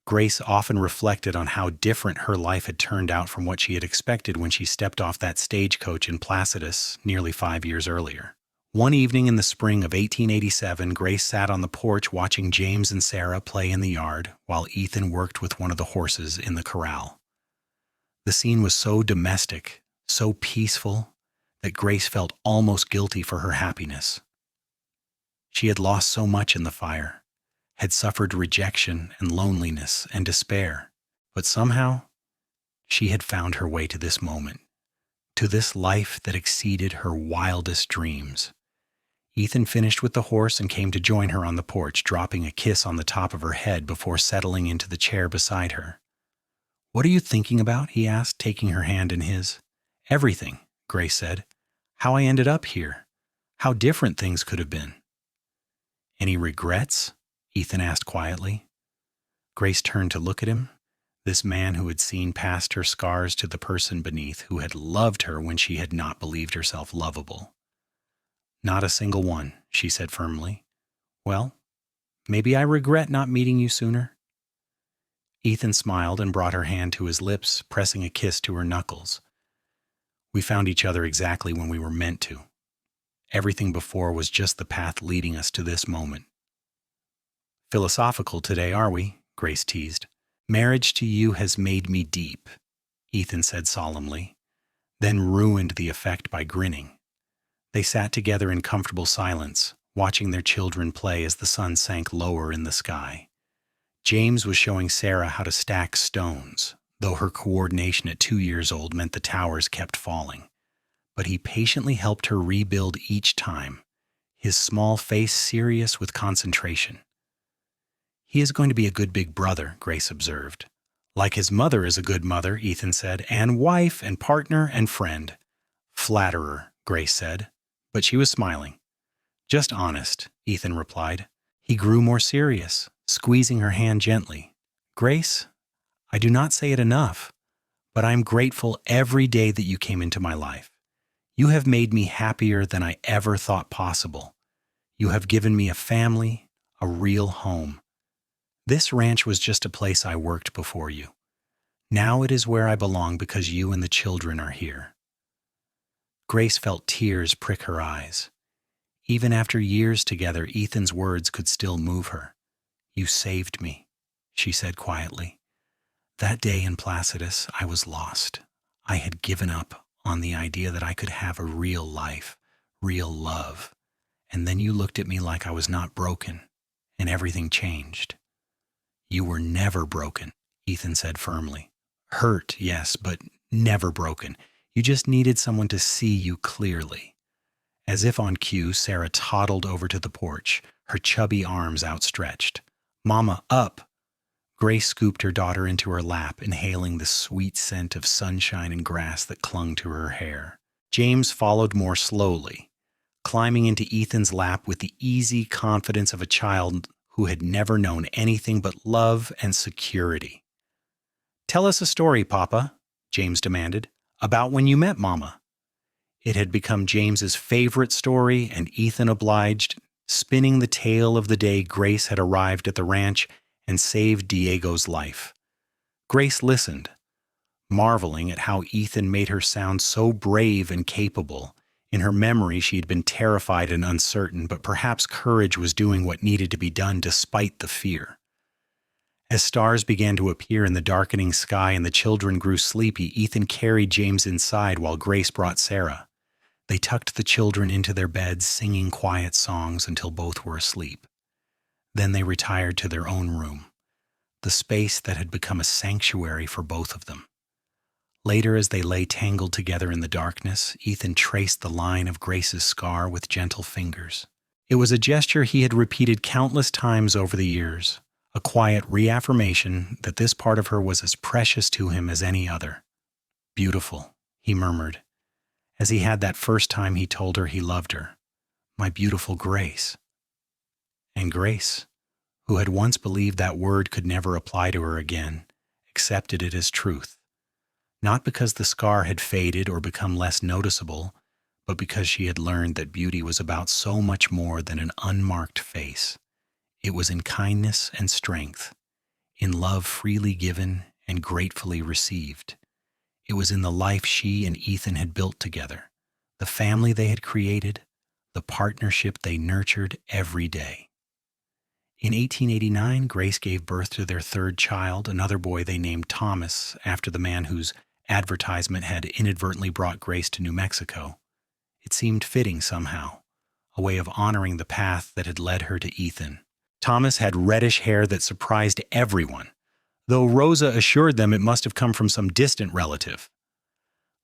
Grace often reflected on how different her life had turned out from what she had expected when she stepped off that stagecoach in Placitas nearly 5 years earlier. One evening in the spring of 1887, Grace sat on the porch watching James and Sarah play in the yard while Ethan worked with one of the horses in the corral. The scene was so domestic, so peaceful, that Grace felt almost guilty for her happiness. She had lost so much in the fire, had suffered rejection and loneliness and despair, but somehow she had found her way to this moment, to this life that exceeded her wildest dreams. Ethan finished with the horse and came to join her on the porch, dropping a kiss on the top of her head before settling into the chair beside her. "What are you thinking about?" he asked, taking her hand in his. "Everything," Grace said. "How I ended up here. How different things could have been." Any regrets? Ethan asked quietly. Grace turned to look at him, this man who had seen past her scars to the person beneath who had loved her when she had not believed herself lovable. Not a single one, she said firmly. Well, maybe I regret not meeting you sooner. Ethan smiled and brought her hand to his lips, pressing a kiss to her knuckles. We found each other exactly when we were meant to. Everything before was just the path leading us to this moment. Philosophical today, are we? Grace teased. Marriage to you has made me deep, Ethan said solemnly, then ruined the effect by grinning. They sat together in comfortable silence, watching their children play as the sun sank lower in the sky. James was showing Sarah how to stack stones, though her coordination at 2 years old meant the towers kept falling. But he patiently helped her rebuild each time, his small face serious with concentration. He is going to be a good big brother, Grace observed. Like his mother is a good mother, Ethan said, and wife and partner and friend. Flatterer, Grace said, but she was smiling. Just honest, Ethan replied. He grew more serious, squeezing her hand gently. Grace, I do not say it enough, but I am grateful every day that you came into my life. You have made me happier than I ever thought possible. You have given me a family, a real home. This ranch was just a place I worked before you. Now it is where I belong because you and the children are here. Grace felt tears prick her eyes. Even after years together, Ethan's words could still move her. You saved me, she said quietly. That day in Placitas, I was lost. I had given up on the idea that I could have a real life, real love. And then you looked at me like I was not broken, and everything changed. You were never broken, Ethan said firmly. Hurt, yes, but never broken. You just needed someone to see you clearly. As if on cue, Sarah toddled over to the porch, her chubby arms outstretched. Mama, up! Grace scooped her daughter into her lap, inhaling the sweet scent of sunshine and grass that clung to her hair. James followed more slowly, climbing into Ethan's lap with the easy confidence of a child who had never known anything but love and security. Tell us a story, Papa, James demanded, about when you met Mama. It had become James's favorite story, and Ethan obliged, spinning the tale of the day Grace had arrived at the ranch and saved Diego's life. Grace listened, marveling at how Ethan made her sound so brave and capable. In her memory, she had been terrified and uncertain, but perhaps courage was doing what needed to be done despite the fear. As stars began to appear in the darkening sky and the children grew sleepy, Ethan carried James inside while Grace brought Sarah. They tucked the children into their beds, singing quiet songs until both were asleep. Then they retired to their own room, the space that had become a sanctuary for both of them. Later, as they lay tangled together in the darkness, Ethan traced the line of Grace's scar with gentle fingers. It was a gesture he had repeated countless times over the years, a quiet reaffirmation that this part of her was as precious to him as any other. Beautiful, he murmured, as he had that first time he told her he loved her. My beautiful Grace. And Grace, who had once believed that word could never apply to her again, accepted it as truth. Not because the scar had faded or become less noticeable, but because she had learned that beauty was about so much more than an unmarked face. It was in kindness and strength, in love freely given and gratefully received. It was in the life she and Ethan had built together, the family they had created, the partnership they nurtured every day. In 1889, Grace gave birth to their third child, another boy they named Thomas, after the man whose advertisement had inadvertently brought Grace to New Mexico. It seemed fitting somehow, a way of honoring the path that had led her to Ethan. Thomas had reddish hair that surprised everyone, though Rosa assured them it must have come from some distant relative.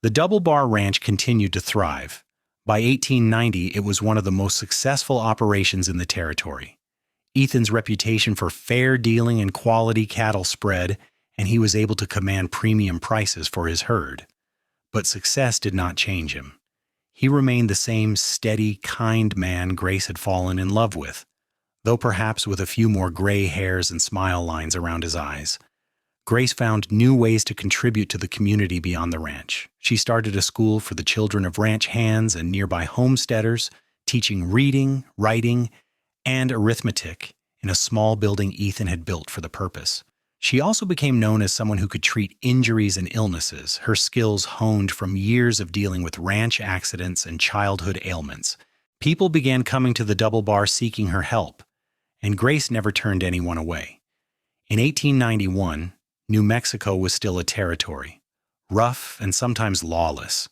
The Double Bar Ranch continued to thrive. By 1890, it was one of the most successful operations in the territory. Ethan's reputation for fair dealing and quality cattle spread, and he was able to command premium prices for his herd. But success did not change him. He remained the same steady, kind man Grace had fallen in love with. though perhaps with a few more gray hairs and smile lines around his eyes. Grace found new ways to contribute to the community beyond the ranch. She started a school for the children of ranch hands and nearby homesteaders, teaching reading, writing, and arithmetic in a small building Ethan had built for the purpose. She also became known as someone who could treat injuries and illnesses, her skills honed from years of dealing with ranch accidents and childhood ailments. People began coming to the Double Bar seeking her help, and Grace never turned anyone away. In 1891, New Mexico was still a territory, rough and sometimes lawless.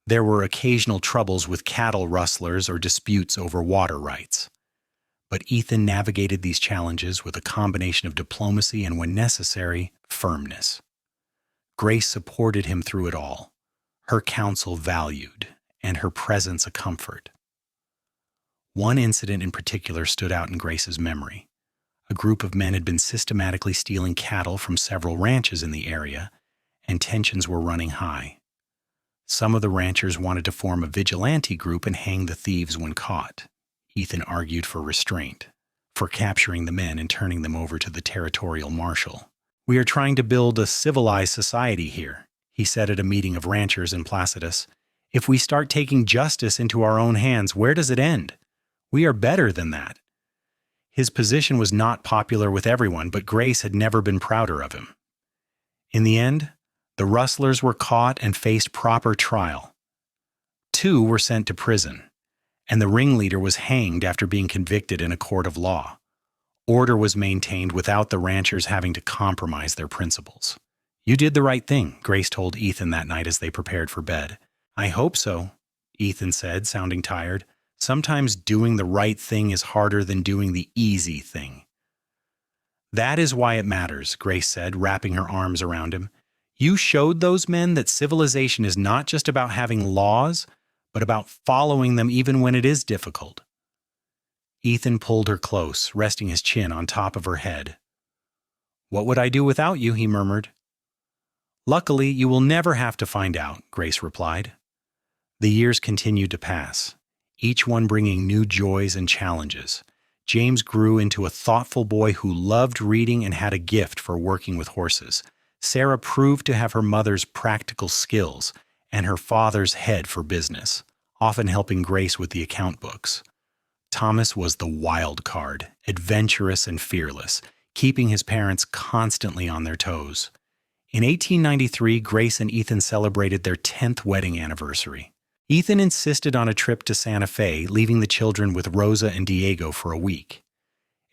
There were occasional troubles with cattle rustlers or disputes over water rights. But Ethan navigated these challenges with a combination of diplomacy and, when necessary, firmness. Grace supported him through it all, her counsel valued, and her presence a comfort. One incident in particular stood out in Grace's memory. A group of men had been systematically stealing cattle from several ranches in the area, and tensions were running high. Some of the ranchers wanted to form a vigilante group and hang the thieves when caught. Ethan argued for restraint, for capturing the men and turning them over to the territorial marshal. "We are trying to build a civilized society here," he said at a meeting of ranchers in Placitas. "If we start taking justice into our own hands, where does it end? We are better than that." His position was not popular with everyone, but Grace had never been prouder of him. In the end, the rustlers were caught and faced proper trial. 2 were sent to prison, and the ringleader was hanged after being convicted in a court of law. Order was maintained without the ranchers having to compromise their principles. "You did the right thing," Grace told Ethan that night as they prepared for bed. "I hope so," Ethan said, sounding tired. "Sometimes doing the right thing is harder than doing the easy thing." "That is why it matters," Grace said, wrapping her arms around him. "You showed those men that civilization is not just about having laws, but about following them even when it is difficult." Ethan pulled her close, resting his chin on top of her head. "What would I do without you?" he murmured. "Luckily, you will never have to find out," Grace replied. The years continued to pass, each one bringing new joys and challenges. James grew into a thoughtful boy who loved reading and had a gift for working with horses. Sarah proved to have her mother's practical skills and her father's head for business, often helping Grace with the account books. Thomas was the wild card, adventurous and fearless, keeping his parents constantly on their toes. In 1893, Grace and Ethan celebrated their 10th wedding anniversary. Ethan insisted on a trip to Santa Fe, leaving the children with Rosa and Diego for a week.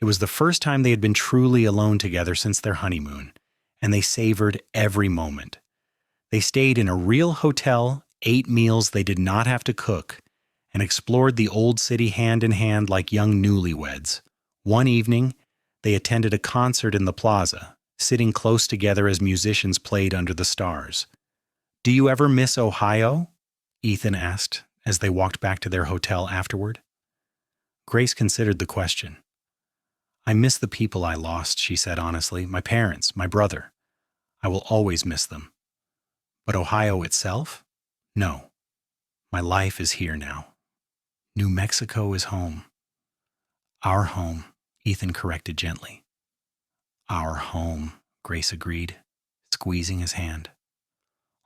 It was the first time they had been truly alone together since their honeymoon, and they savored every moment. They stayed in a real hotel, ate meals they did not have to cook, and explored the old city hand in hand like young newlyweds. One evening, they attended a concert in the plaza, sitting close together as musicians played under the stars. "Do you ever miss Ohio?" Ethan asked as they walked back to their hotel afterward. Grace considered the question. "I miss the people I lost," she said honestly. "My parents, my brother. I will always miss them. But Ohio itself? No. My life is here now. New Mexico is home." "Our home," Ethan corrected gently. "Our home," Grace agreed, squeezing his hand.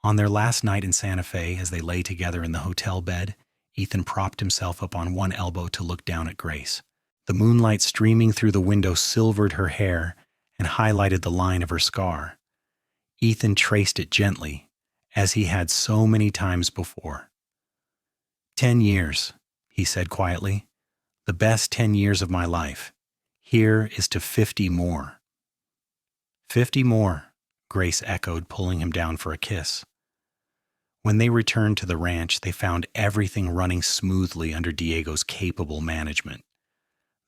On their last night in Santa Fe, as they lay together in the hotel bed, Ethan propped himself up on one elbow to look down at Grace. The moonlight streaming through the window silvered her hair and highlighted the line of her scar. Ethan traced it gently, as he had so many times before. 10 years, he said quietly. "The best 10 years of my life. Here is to 50 more. 50 more, Grace echoed, pulling him down for a kiss. When they returned to the ranch, they found everything running smoothly under Diego's capable management.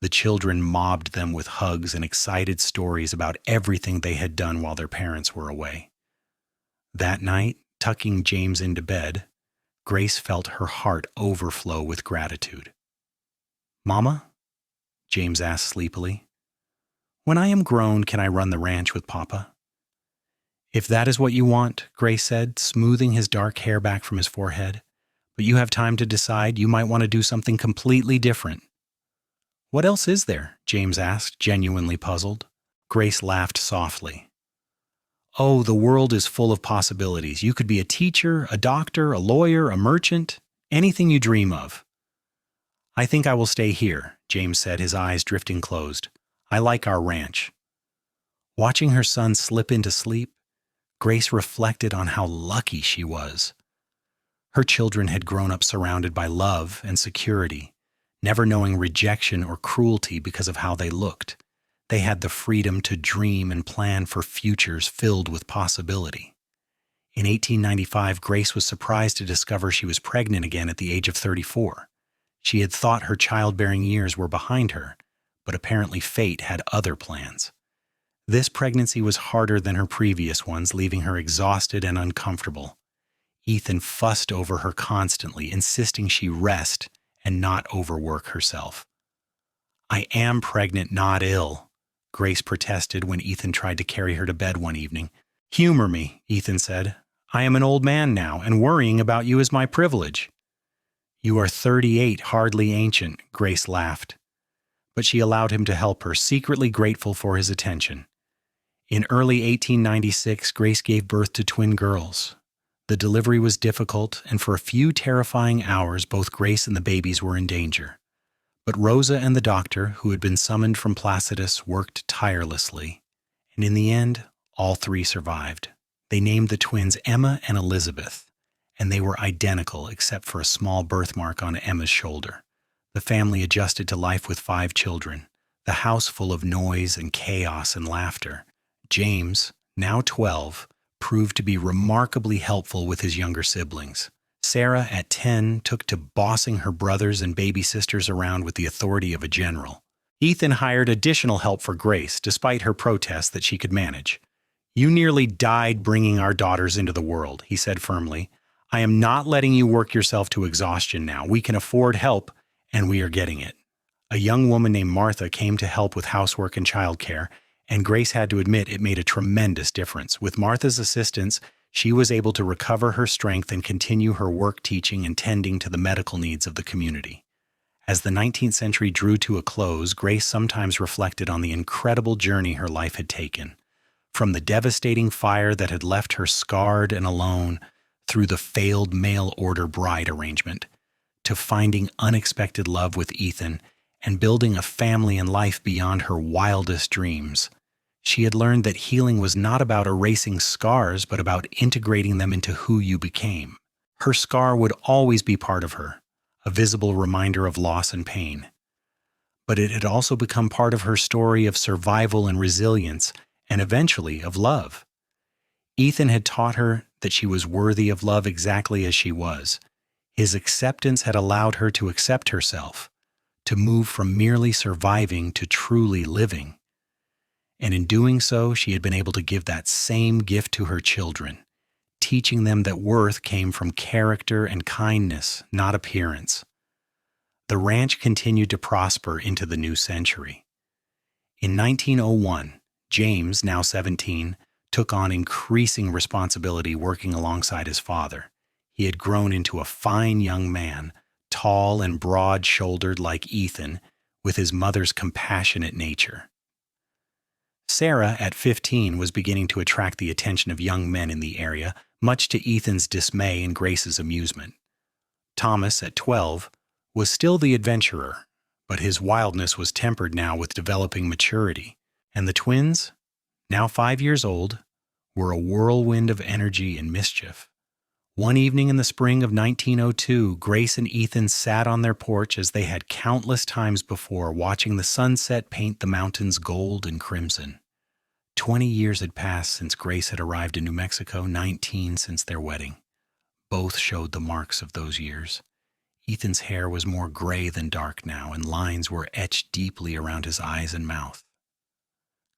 The children mobbed them with hugs and excited stories about everything they had done while their parents were away. That night, tucking James into bed, Grace felt her heart overflow with gratitude. "Mama?" James asked sleepily. "When I am grown, can I run the ranch with Papa?" "If that is what you want," Grace said, smoothing his dark hair back from his forehead. "But you have time to decide. You might want to do something completely different." What else is there? James asked, genuinely puzzled. Grace laughed softly. Oh, the world is full of possibilities. You could be a teacher, a doctor, a lawyer, a merchant, anything you dream of. I think I will stay here, James said, his eyes drifting closed. I like our ranch. Watching her son slip into sleep, Grace reflected on how lucky she was. Her children had grown up surrounded by love and security, never knowing rejection or cruelty because of how they looked. They had the freedom to dream and plan for futures filled with possibility. In 1895, Grace was surprised to discover she was pregnant again at the age of 34. She had thought her childbearing years were behind her, but apparently fate had other plans. This pregnancy was harder than her previous ones, leaving her exhausted and uncomfortable. Ethan fussed over her constantly, insisting she rest and not overwork herself. I am pregnant, not ill, Grace protested when Ethan tried to carry her to bed one evening. Humor me, Ethan said. I am an old man now, and worrying about you is my privilege. You are 38, hardly ancient, Grace laughed. But she allowed him to help her, secretly grateful for his attention. In early 1896, Grace gave birth to twin girls. The delivery was difficult, and for a few terrifying hours, both Grace and the babies were in danger. But Rosa and the doctor, who had been summoned from Placitas, worked tirelessly. And in the end, all three survived. They named the twins Emma and Elizabeth, and they were identical except for a small birthmark on Emma's shoulder. The family adjusted to life with 5 children, the house full of noise and chaos and laughter. James, now 12, proved to be remarkably helpful with his younger siblings. Sarah, at 10, took to bossing her brothers and baby sisters around with the authority of a general. Ethan hired additional help for Grace, despite her protests that she could manage. You nearly died bringing our daughters into the world, he said firmly. I am not letting you work yourself to exhaustion now. We can afford help, and we are getting it. A young woman named Martha came to help with housework and childcare, and Grace had to admit it made a tremendous difference. With Martha's assistance, she was able to recover her strength and continue her work teaching and tending to the medical needs of the community. As the 19th century drew to a close, Grace sometimes reflected on the incredible journey her life had taken. From the devastating fire that had left her scarred and alone, through the failed mail-order bride arrangement, to finding unexpected love with Ethan and building a family and life beyond her wildest dreams. She had learned that healing was not about erasing scars, but about integrating them into who you became. Her scar would always be part of her, a visible reminder of loss and pain. But it had also become part of her story of survival and resilience, and eventually of love. Ethan had taught her that she was worthy of love exactly as she was. His acceptance had allowed her to accept herself, to move from merely surviving to truly living. And in doing so, she had been able to give that same gift to her children, teaching them that worth came from character and kindness, not appearance. The ranch continued to prosper into the new century. In 1901, James, now 17, took on increasing responsibility working alongside his father. He had grown into a fine young man, tall and broad-shouldered like Ethan, with his mother's compassionate nature. Sarah, at 15, was beginning to attract the attention of young men in the area, much to Ethan's dismay and Grace's amusement. Thomas, at 12, was still the adventurer, but his wildness was tempered now with developing maturity, and the twins, now 5 years old, were a whirlwind of energy and mischief. One evening in the spring of 1902, Grace and Ethan sat on their porch as they had countless times before, watching the sunset paint the mountains gold and crimson. 20 years had passed since Grace had arrived in New Mexico, 19 since their wedding. Both showed the marks of those years. Ethan's hair was more gray than dark now, and lines were etched deeply around his eyes and mouth.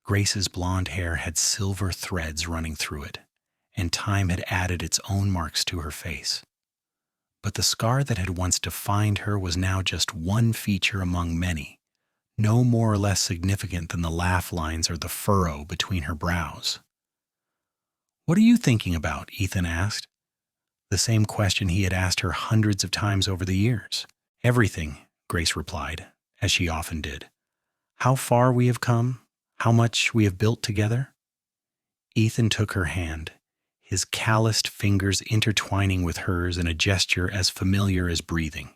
Grace's blonde hair had silver threads running through it, and time had added its own marks to her face. But the scar that had once defined her was now just one feature among many, no more or less significant than the laugh lines or the furrow between her brows. "What are you thinking about?" Ethan asked. The same question he had asked her hundreds of times over the years. "Everything," Grace replied. as she often did. "How far we have come, how much we have built together." Ethan took her hand, his calloused fingers intertwining with hers in a gesture as familiar as breathing.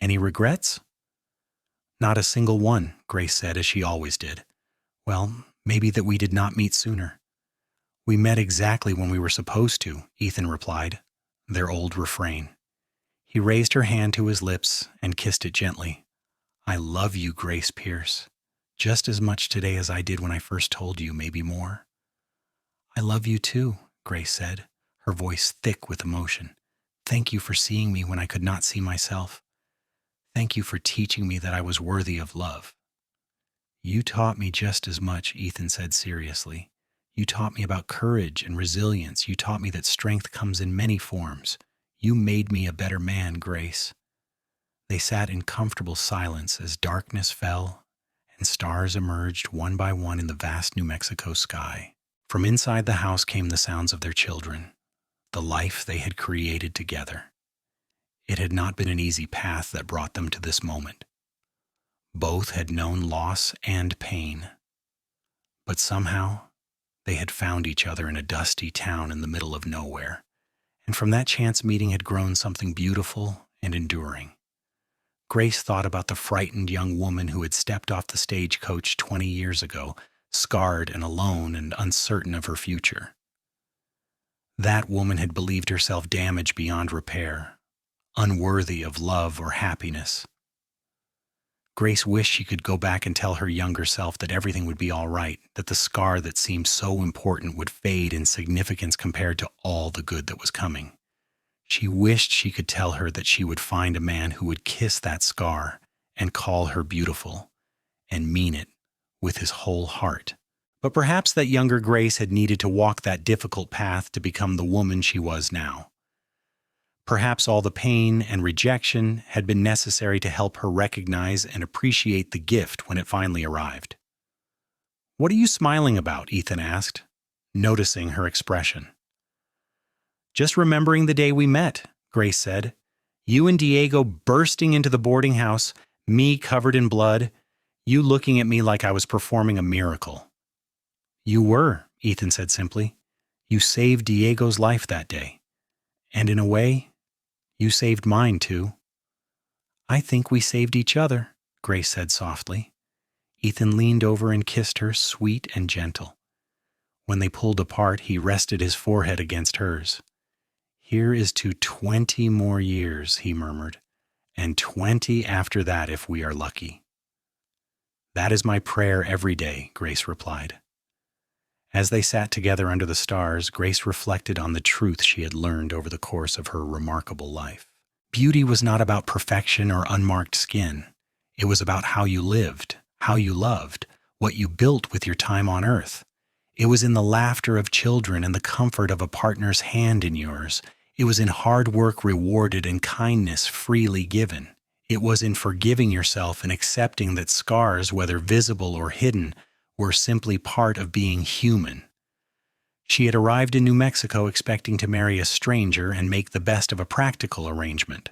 "Any regrets?" "Not a single one," Grace said, as she always did. "Well, maybe that we did not meet sooner." "We met exactly when we were supposed to," Ethan replied, their old refrain. He raised her hand to his lips and kissed it gently. "I love you, Grace Pierce, just as much today as I did when I first told you, maybe more." "I love you too," Grace said, her voice thick with emotion. "Thank you for seeing me when I could not see myself. Thank you for teaching me that I was worthy of love." "You taught me just as much," Ethan said seriously. "You taught me about courage and resilience. You taught me that strength comes in many forms. You made me a better man, Grace." They sat in comfortable silence as darkness fell and stars emerged one by one in the vast New Mexico sky. From inside the house came the sounds of their children, the life they had created together. It had not been an easy path that brought them to this moment. Both had known loss and pain, but somehow they had found each other in a dusty town in the middle of nowhere, and from that chance meeting had grown something beautiful and enduring. Grace thought about the frightened young woman who had stepped off the stagecoach 20 years ago, scarred and alone and uncertain of her future. That woman had believed herself damaged beyond repair, unworthy of love or happiness. Grace wished she could go back and tell her younger self that everything would be all right, that the scar that seemed so important would fade in significance compared to all the good that was coming. She wished she could tell her that she would find a man who would kiss that scar and call her beautiful, and mean it with his whole heart. But perhaps that younger Grace had needed to walk that difficult path to become the woman she was now. Perhaps all the pain and rejection had been necessary to help her recognize and appreciate the gift when it finally arrived. "What are you smiling about?" Ethan asked, noticing her expression. "Just remembering the day we met," Grace said. "You and Diego bursting into the boarding house, me covered in blood, you looking at me like I was performing a miracle." "You were," Ethan said simply. "You saved Diego's life that day. And in a way, you saved mine too." "I think we saved each other," Grace said softly. Ethan leaned over and kissed her, sweet and gentle. When they pulled apart, he rested his forehead against hers. "Here is to 20 more years," he murmured, "and 20 after that if we are lucky." "That is my prayer every day," Grace replied. As they sat together under the stars, Grace reflected on the truth she had learned over the course of her remarkable life. Beauty was not about perfection or unmarked skin. It was about how you lived, how you loved, what you built with your time on earth. It was in the laughter of children and the comfort of a partner's hand in yours. It was in hard work rewarded and kindness freely given. It was in forgiving yourself and accepting that scars, whether visible or hidden, were simply part of being human. She had arrived in New Mexico expecting to marry a stranger and make the best of a practical arrangement.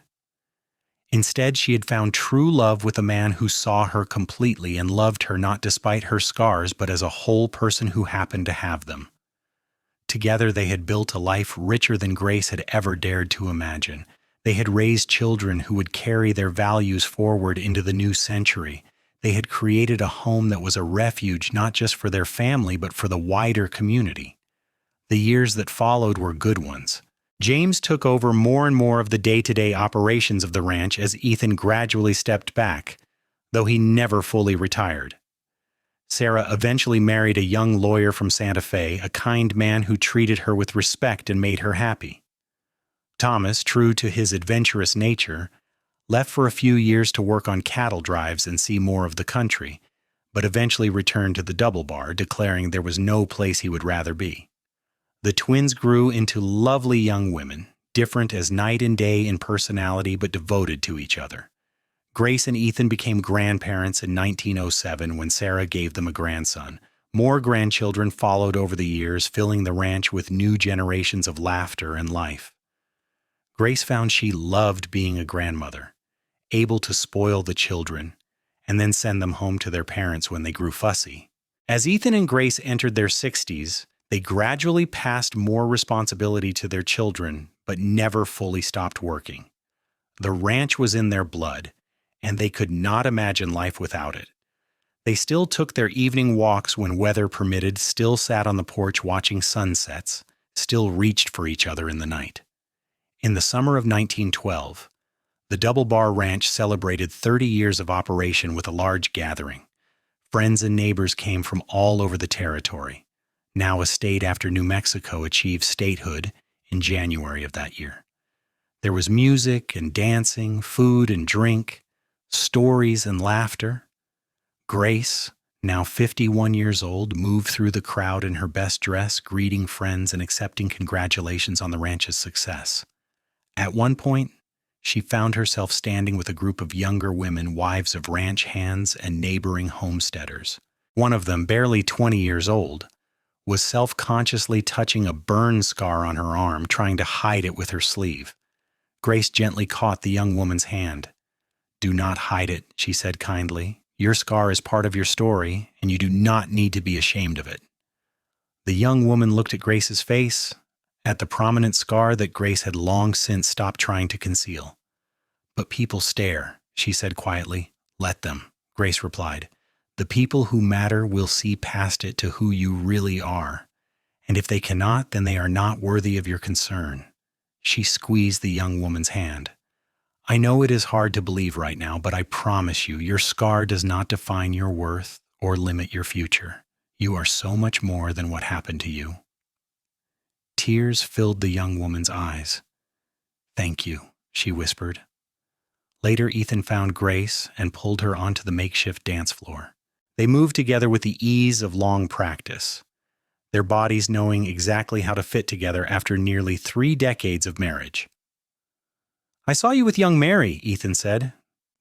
Instead, she had found true love with a man who saw her completely and loved her not despite her scars, but as a whole person who happened to have them. Together, they had built a life richer than Grace had ever dared to imagine. They had raised children who would carry their values forward into the new century. They had created a home that was a refuge not just for their family, but for the wider community. The years that followed were good ones. James took over more and more of the day-to-day operations of the ranch as Ethan gradually stepped back, though he never fully retired. Sarah eventually married a young lawyer from Santa Fe, a kind man who treated her with respect and made her happy. Thomas, true to his adventurous nature, left for a few years to work on cattle drives and see more of the country, but eventually returned to the Double Bar, declaring there was no place he would rather be. The twins grew into lovely young women, different as night and day in personality but devoted to each other. Grace and Ethan became grandparents in 1907 when Sarah gave them a grandson. More grandchildren followed over the years, filling the ranch with new generations of laughter and life. Grace found she loved being a grandmother, able to spoil the children, and then send them home to their parents when they grew fussy. As Ethan and Grace entered their 60s, they gradually passed more responsibility to their children, but never fully stopped working. The ranch was in their blood, and they could not imagine life without it. They still took their evening walks when weather permitted, still sat on the porch watching sunsets, still reached for each other in the night. In the summer of 1912, the Double Bar Ranch celebrated 30 years of operation with a large gathering. Friends and neighbors came from all over the territory. Now a state after New Mexico achieved statehood in January of that year. There was music and dancing, food and drink, stories and laughter. Grace, now 51 years old, moved through the crowd in her best dress, greeting friends and accepting congratulations on the ranch's success. At one point, she found herself standing with a group of younger women, wives of ranch hands and neighboring homesteaders. One of them, barely 20 years old, was self-consciously touching a burn scar on her arm, trying to hide it with her sleeve. Grace gently caught the young woman's hand. "Do not hide it," she said kindly. "Your scar is part of your story, and you do not need to be ashamed of it." The young woman looked at Grace's face, at the prominent scar that Grace had long since stopped trying to conceal. "But people stare," she said quietly. "Let them," Grace replied. "The people who matter will see past it to who you really are. And if they cannot, then they are not worthy of your concern." She squeezed the young woman's hand. "I know it is hard to believe right now, but I promise you, your scar does not define your worth or limit your future. You are so much more than what happened to you." Tears filled the young woman's eyes. "Thank you," she whispered. Later, Ethan found Grace and pulled her onto the makeshift dance floor. They moved together with the ease of long practice, their bodies knowing exactly how to fit together after nearly 3 decades of marriage. "I saw you with young Mary," Ethan said.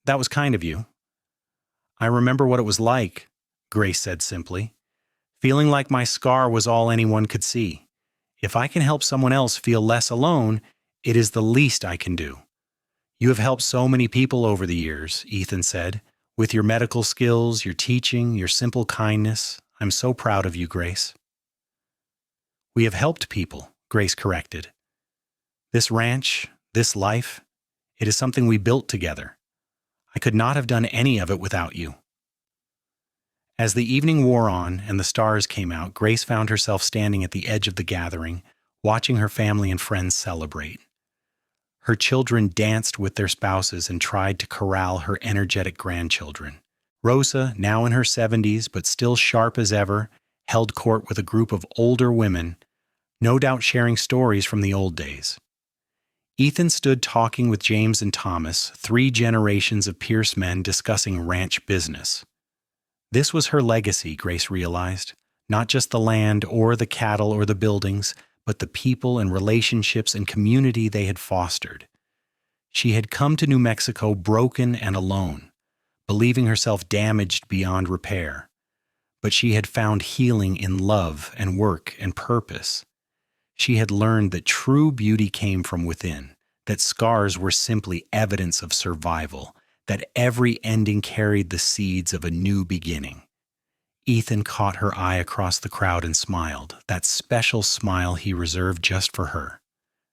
"That was kind of you." "I remember what it was like," Grace said simply, "feeling like my scar was all anyone could see. If I can help someone else feel less alone, it is the least I can do." "You have helped so many people over the years," Ethan said, "with your medical skills, your teaching, your simple kindness. I'm so proud of you, Grace." "We have helped people," Grace corrected. "This ranch, this life, it is something we built together. I could not have done any of it without you." As the evening wore on and the stars came out, Grace found herself standing at the edge of the gathering, watching her family and friends celebrate. Her children danced with their spouses and tried to corral her energetic grandchildren. Rosa, now in her 70s but still sharp as ever, held court with a group of older women, no doubt sharing stories from the old days. Ethan stood talking with James and Thomas, 3 generations of Pierce men discussing ranch business. This was her legacy, Grace realized, not just the land or the cattle or the buildings, but the people and relationships and community they had fostered. She had come to New Mexico broken and alone, believing herself damaged beyond repair. But she had found healing in love and work and purpose. She had learned that true beauty came from within, that scars were simply evidence of survival, that every ending carried the seeds of a new beginning. Ethan caught her eye across the crowd and smiled, that special smile he reserved just for her.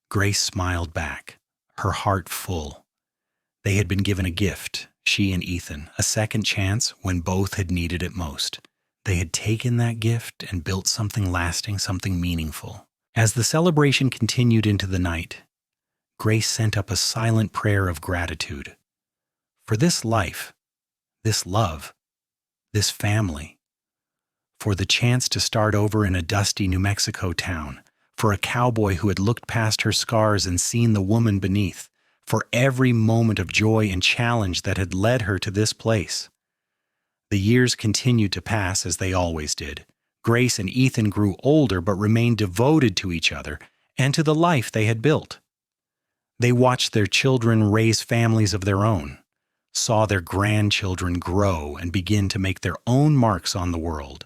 Grace smiled back, her heart full. They had been given a gift, she and Ethan, a second chance when both had needed it most. They had taken that gift and built something lasting, something meaningful. As the celebration continued into the night, Grace sent up a silent prayer of gratitude. For this life, this love, this family. For the chance to start over in a dusty New Mexico town. For a cowboy who had looked past her scars and seen the woman beneath. For every moment of joy and challenge that had led her to this place. The years continued to pass as they always did. Grace and Ethan grew older but remained devoted to each other and to the life they had built. They watched their children raise families of their own, saw their grandchildren grow and begin to make their own marks on the world.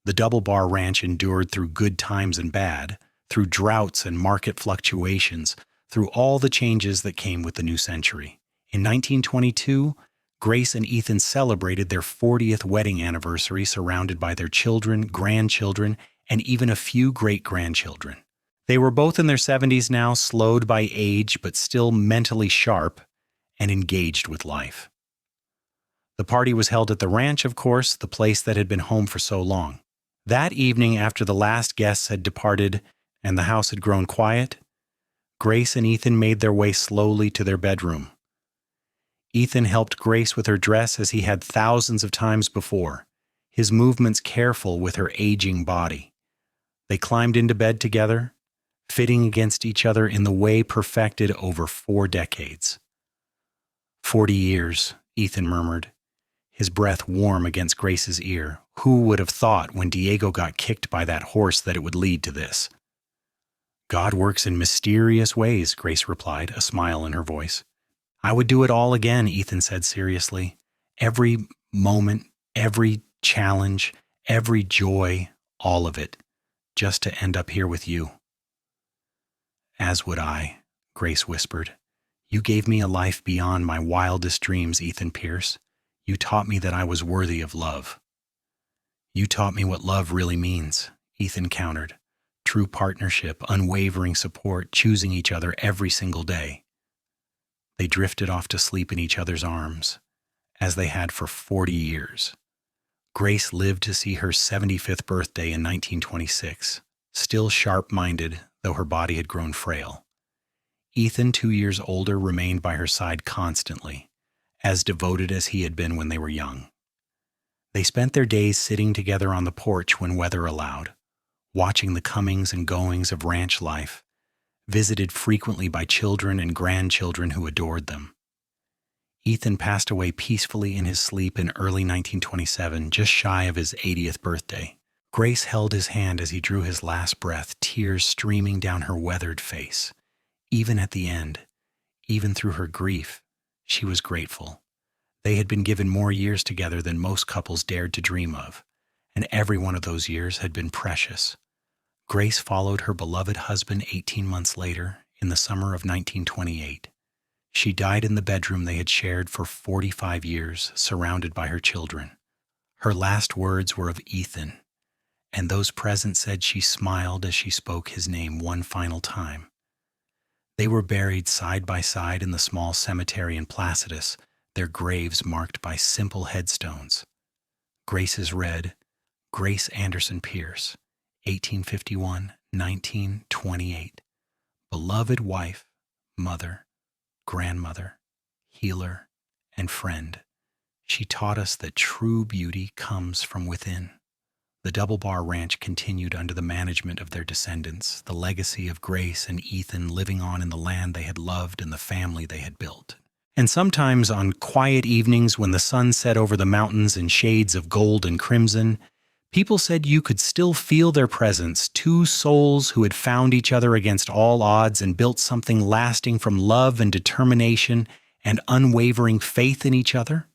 The Double Bar Ranch endured through good times and bad, through droughts and market fluctuations, through all the changes that came with the new century. In 1922, Grace and Ethan celebrated their 40th wedding anniversary surrounded by their children, grandchildren, and even a few great-grandchildren. They were both in their 70s now, slowed by age but still mentally sharp and engaged with life. The party was held at the ranch, of course, the place that had been home for so long. That evening, after the last guests had departed and the house had grown quiet, Grace and Ethan made their way slowly to their bedroom. Ethan helped Grace with her dress as he had thousands of times before, his movements careful with her aging body. They climbed into bed together, fitting against each other in the way perfected over 4 decades. 40 years, Ethan murmured, his breath warm against Grace's ear. Who would have thought when Diego got kicked by that horse that it would lead to this? God works in mysterious ways, Grace replied, a smile in her voice. I would do it all again, Ethan said seriously. Every moment, every challenge, every joy, all of it, just to end up here with you. As would I, Grace whispered. You gave me a life beyond my wildest dreams, Ethan Pierce. You taught me that I was worthy of love. You taught me what love really means, Ethan countered. True partnership, unwavering support, choosing each other every single day. They drifted off to sleep in each other's arms, as they had for 40 years. Grace lived to see her 75th birthday in 1926, still sharp-minded, though her body had grown frail. Ethan, 2 years older, remained by her side constantly, as devoted as he had been when they were young. They spent their days sitting together on the porch when weather allowed, watching the comings and goings of ranch life, visited frequently by children and grandchildren who adored them. Ethan passed away peacefully in his sleep in early 1927, just shy of his 80th birthday. Grace held his hand as he drew his last breath, tears streaming down her weathered face. Even at the end, even through her grief, she was grateful. They had been given more years together than most couples dared to dream of, and every one of those years had been precious. Grace followed her beloved husband 18 months later, in the summer of 1928. She died in the bedroom they had shared for 45 years, surrounded by her children. Her last words were of Ethan, and those present said she smiled as she spoke his name one final time. They were buried side by side in the small cemetery in Placitas, their graves marked by simple headstones. Grace's read, Grace Anderson Pierce, 1851-1928. Beloved wife, mother, grandmother, healer, and friend. She taught us that true beauty comes from within. The Double Bar Ranch continued under the management of their descendants, the legacy of Grace and Ethan living on in the land they had loved and the family they had built. And sometimes on quiet evenings when the sun set over the mountains in shades of gold and crimson, people said you could still feel their presence, 2 souls who had found each other against all odds and built something lasting from love and determination and unwavering faith in each other.